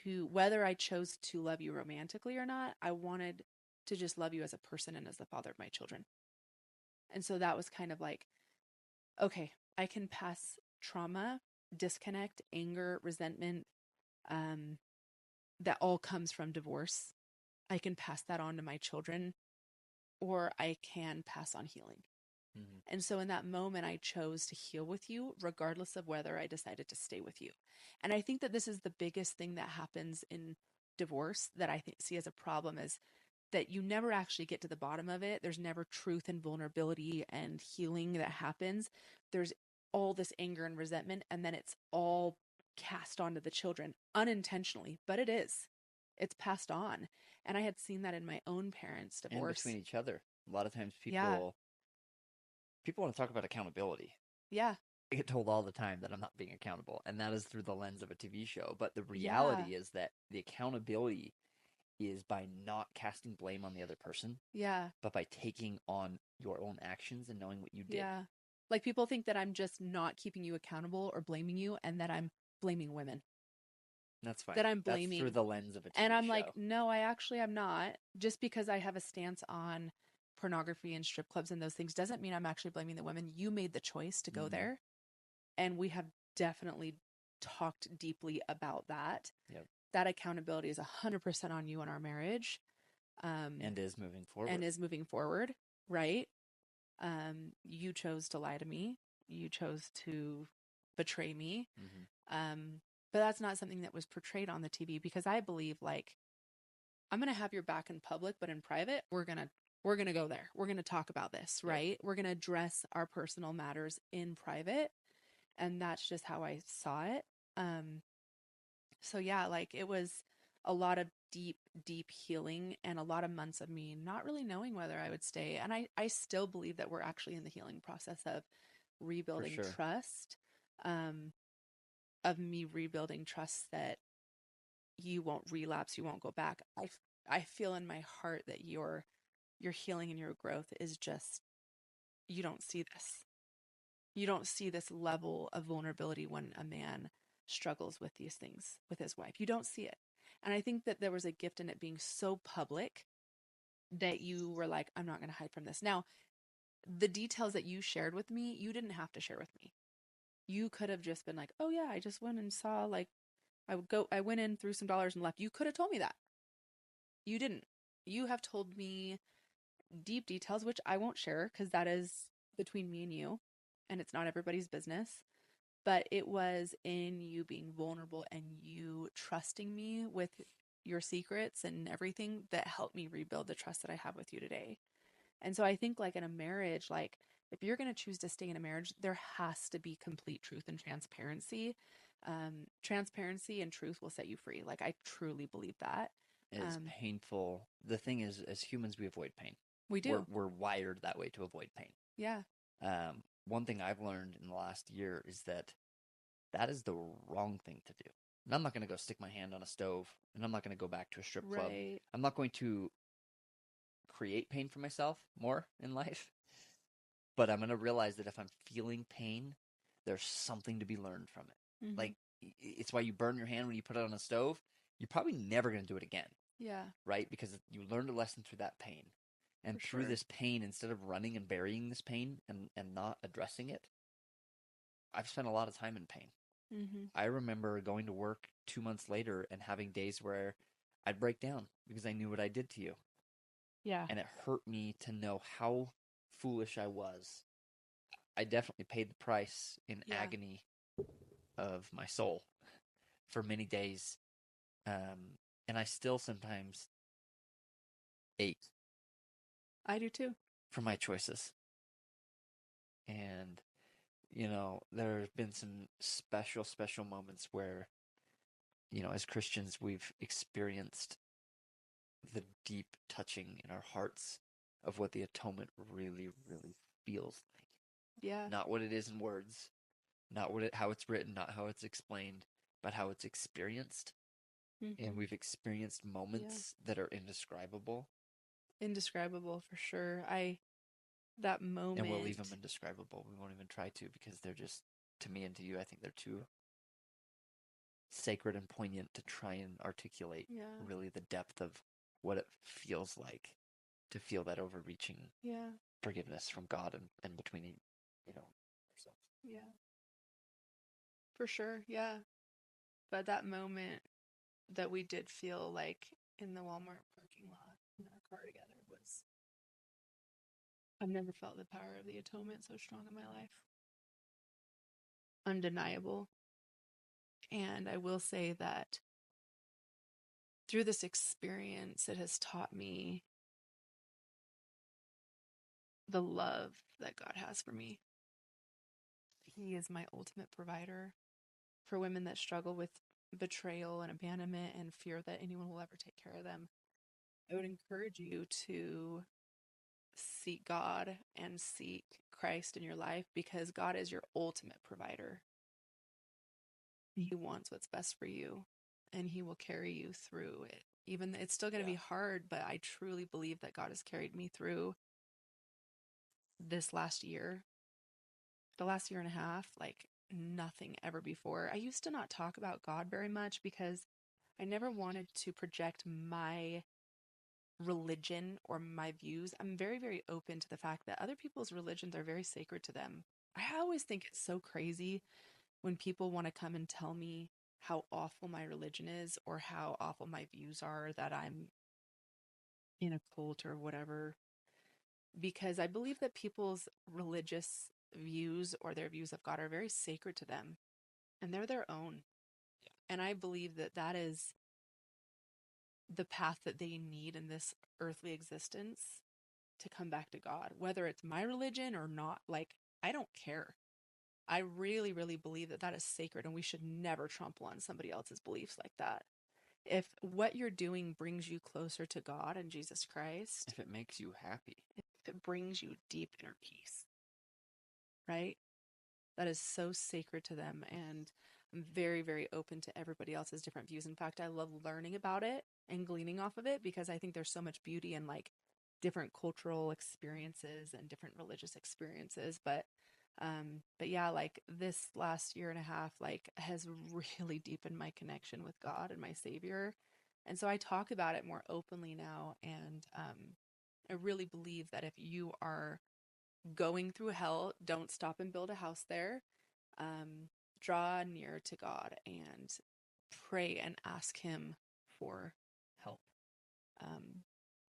to, whether I chose to love you romantically or not, I wanted to just love you as a person and as the father of my children. And so that was kind of like, okay, I can pass trauma, disconnect, anger, resentment, um, that all comes from divorce. I can pass that on to my children, or I can pass on healing. Mm-hmm. And so in that moment, I chose to heal with you, regardless of whether I decided to stay with you. And I think that this is the biggest thing that happens in divorce that I see as a problem is that you never actually get to the bottom of it. There's never truth and vulnerability and healing that happens. There's all this anger and resentment, and then it's all cast onto the children unintentionally, but it is. It's passed on. And I had seen that in my own parents' And divorce. between each other. A lot of times Yeah. people want to talk about accountability. Yeah. I get told all the time that I'm not being accountable, and that is through the lens of a TV show. But the Yeah. reality is that the accountability is by not casting blame on the other person, Yeah. but by taking on your own actions and knowing what you did. Yeah. Like people think that I'm just not keeping you accountable or blaming you and that I'm blaming women. That's fine. That I'm That's through blaming. the lens of a And TV I'm like, show. no, I actually am not. Just because I have a stance on pornography and strip clubs and those things doesn't mean I'm actually blaming the women. You made the choice to go Mm-hmm. there. And we have definitely talked deeply about that. Yep. That accountability is 100% on you in our marriage. And is moving forward. And is moving forward, right? You chose to lie to me. You chose to betray me. Mm-hmm. But that's not something that was portrayed on the TV because I believe like I'm going to have your back in public, but in private, we're going to go there. We're going to talk about this, right? Yep. We're going to address our personal matters in private. And that's just how I saw it. So yeah, like it was a lot of deep, deep healing and a lot of months of me not really knowing whether I would stay. And I still believe that we're actually in the healing process of rebuilding trust, of me rebuilding trust that you won't relapse, you won't go back. I feel in my heart that your healing and your growth is just, you don't see this. You don't see this level of vulnerability when a man struggles with these things with his wife. You don't see it. And I think that there was a gift in it being so public that you were like, I'm not going to hide from this. Now, the details that you shared with me, you didn't have to share with me. You could have just been like, oh yeah, I just went and saw like, I went in, threw some dollars and left. You could have told me that. You didn't. You have told me deep details, which I won't share because that is between me and you, and it's not everybody's business. But it was in you being vulnerable and you trusting me with your secrets and everything that helped me rebuild the trust that I have with you today. And so I think like in a marriage, like if you're going to choose to stay in a marriage, there has to be complete truth and transparency. Transparency and truth will set you free. Like I truly believe that. It's painful. The thing is, as humans, we avoid pain. We do. We're wired that way to avoid pain. Yeah. One thing I've learned in the last year is that is the wrong thing to do. And I'm not going to go stick my hand on a stove, and I'm not going to go back to a strip club. I'm not going to create pain for myself more in life, but I'm going to realize that if I'm feeling pain, there's something to be learned from it. Mm-hmm. Like, it's why you burn your hand when you put it on a stove. You're probably never going to do it again, Yeah, right? Because you learned a lesson through that pain. And for through sure. this pain, instead of running and burying this pain and not addressing it, I've spent a lot of time in pain. Mm-hmm. I remember going to work 2 months later and having days where I'd break down because I knew what I did to you. Yeah. And it hurt me to know how foolish I was. I definitely paid the price in Yeah. agony of my soul for many days. And I still sometimes ache I do too. for my choices. And, there have been some special, special moments where, as Christians, we've experienced the deep touching in our hearts of what the atonement really, really feels like. Yeah. Not what it is in words, not how it's written, not how it's explained, but how it's experienced. And Mm-hmm. we've experienced Yeah. moments that are indescribable, Indescribable for sure. That and we'll leave them moment. indescribable. We won't even try to because they're just, to me and to you, I think they're too sacred and poignant to try and articulate Yeah. really the depth of what it feels like to feel that overreaching Yeah. forgiveness from God and between ourselves. Yeah. For sure. Yeah. But that moment that we did feel like in the Walmart parking lot in our car together was, I've never felt the power of the atonement so strong in my life. Undeniable. And I will say that through this experience, it has taught me the love that God has for me. He is my ultimate provider for women that struggle with betrayal and abandonment and fear that anyone will ever take care of them. I would encourage you to seek God and seek Christ in your life because God is your ultimate provider. He wants what's best for you and he will carry you through it. Even it's still going to Yeah. be hard, but I truly believe that God has carried me through this last year, the last year and a half, like nothing ever before. I used to not talk about God very much because I never wanted to project my religion or my views. I'm very, very open to the fact that other people's religions are very sacred to them. I always think it's so crazy when people want to come and tell me how awful my religion is or how awful my views are, that I'm in a cult or whatever, because I believe that people's religious views or their views of God are very sacred to them and they're their own. And I believe that that is the path that they need in this earthly existence to come back to God, whether it's my religion or not. Like, I don't care. I really, really believe that that is sacred and we should never trample on somebody else's beliefs like that. If what you're doing brings you closer to God and Jesus Christ, If it makes you happy. if it brings you deep inner peace, right? That is so sacred to them. And I'm very, very open to everybody else's different views. In fact, I love learning about it and gleaning off of it because I think there's so much beauty in like different cultural experiences and different religious experiences. But yeah, like this last year and a half, like has really deepened my connection with God and my Savior. And so I talk about it more openly now. And I really believe that if you are going through hell, don't stop and build a house there. Um, Draw near to God and pray and ask Him for help. Um,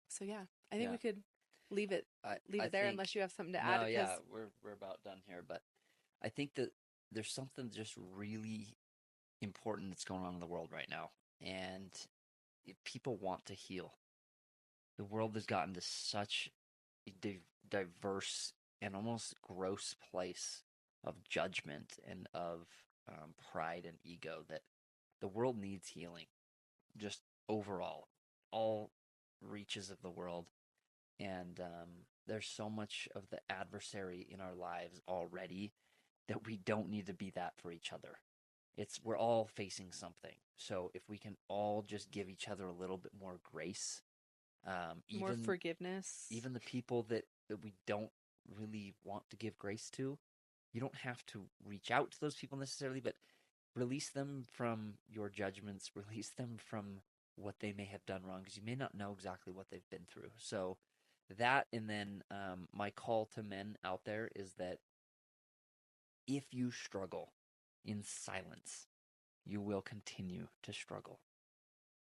so yeah, I think Yeah. we could leave it I there think unless you have something to add no, because yeah, we're about done here, but I think that there's something just really important that's going on in the world right now, and people want to heal. The world has gotten to such a diverse and almost gross place of judgment and of pride and ego that the world needs healing, just overall, all reaches of the world. And there's so much of the adversary in our lives already that we don't need to be that for each other. We're all facing something. So if we can all just give each other a little bit more grace More Even forgiveness. even the people that we don't really want to give grace to, you don't have to reach out to those people necessarily, but release them from your judgments, release them from what they may have done wrong, because you may not know exactly what they've been through. So that, and then my call to men out there is that if you struggle in silence, you will continue to struggle.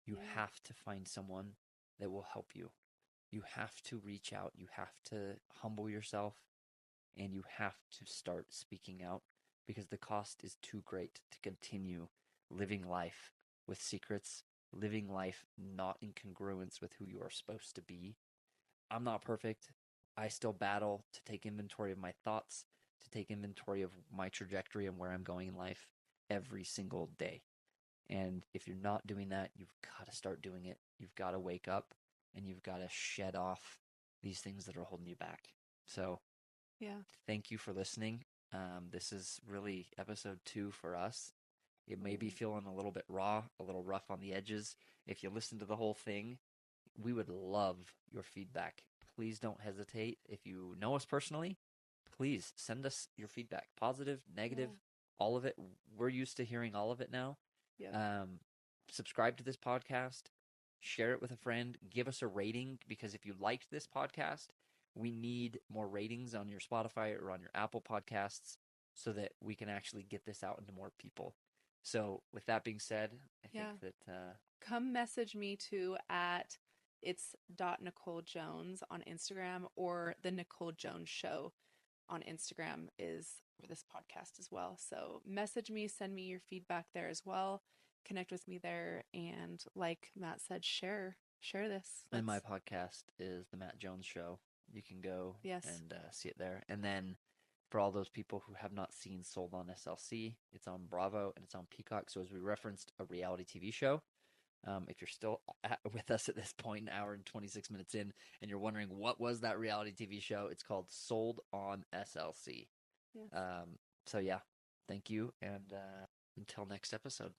You Yeah. have to find someone that will help you. You have to reach out. You have to humble yourself, and you have to start speaking out, because the cost is too great to continue living life with secrets, living life not in congruence with who you are supposed to be. I'm not perfect. I still battle to take inventory of my thoughts, to take inventory of my trajectory and where I'm going in life every single day. And if you're not doing that, you've got to start doing it. You've got to wake up, and you've got to shed off these things that are holding you back. So Yeah. thank you for listening. This is really episode 2 for us. It may be Oh, feeling a little bit raw, a little rough on the edges. If you listen to the whole thing, we would love your feedback. Please don't hesitate. If you know us personally, please send us your feedback, positive, negative, yeah. all of it. We're used to hearing all of it now. Yep. Um, Subscribe to this podcast, share it with a friend, give us a rating, because if you liked this podcast, we need more ratings on your Spotify or on your Apple podcasts so that we can actually get this out into more people. So, with that being said, I think Yeah. that Come message me too at it's Nicole Jones on Instagram, or the Nicole Jones Show on Instagram is for this podcast as well. So message me, send me your feedback there as well. Connect with me there, and like Matt said, share this. and my Let's podcast is the Matt Jones Show. You can go yes. and see it there. And then for all those people who have not seen Sold on SLC, it's on Bravo and it's on Peacock. So as we referenced a reality TV show, if you're still with us at this point, an hour and 26 minutes in, and you're wondering what was that reality TV show, it's called Sold on SLC. Yes. So yeah, thank you, and until next episode.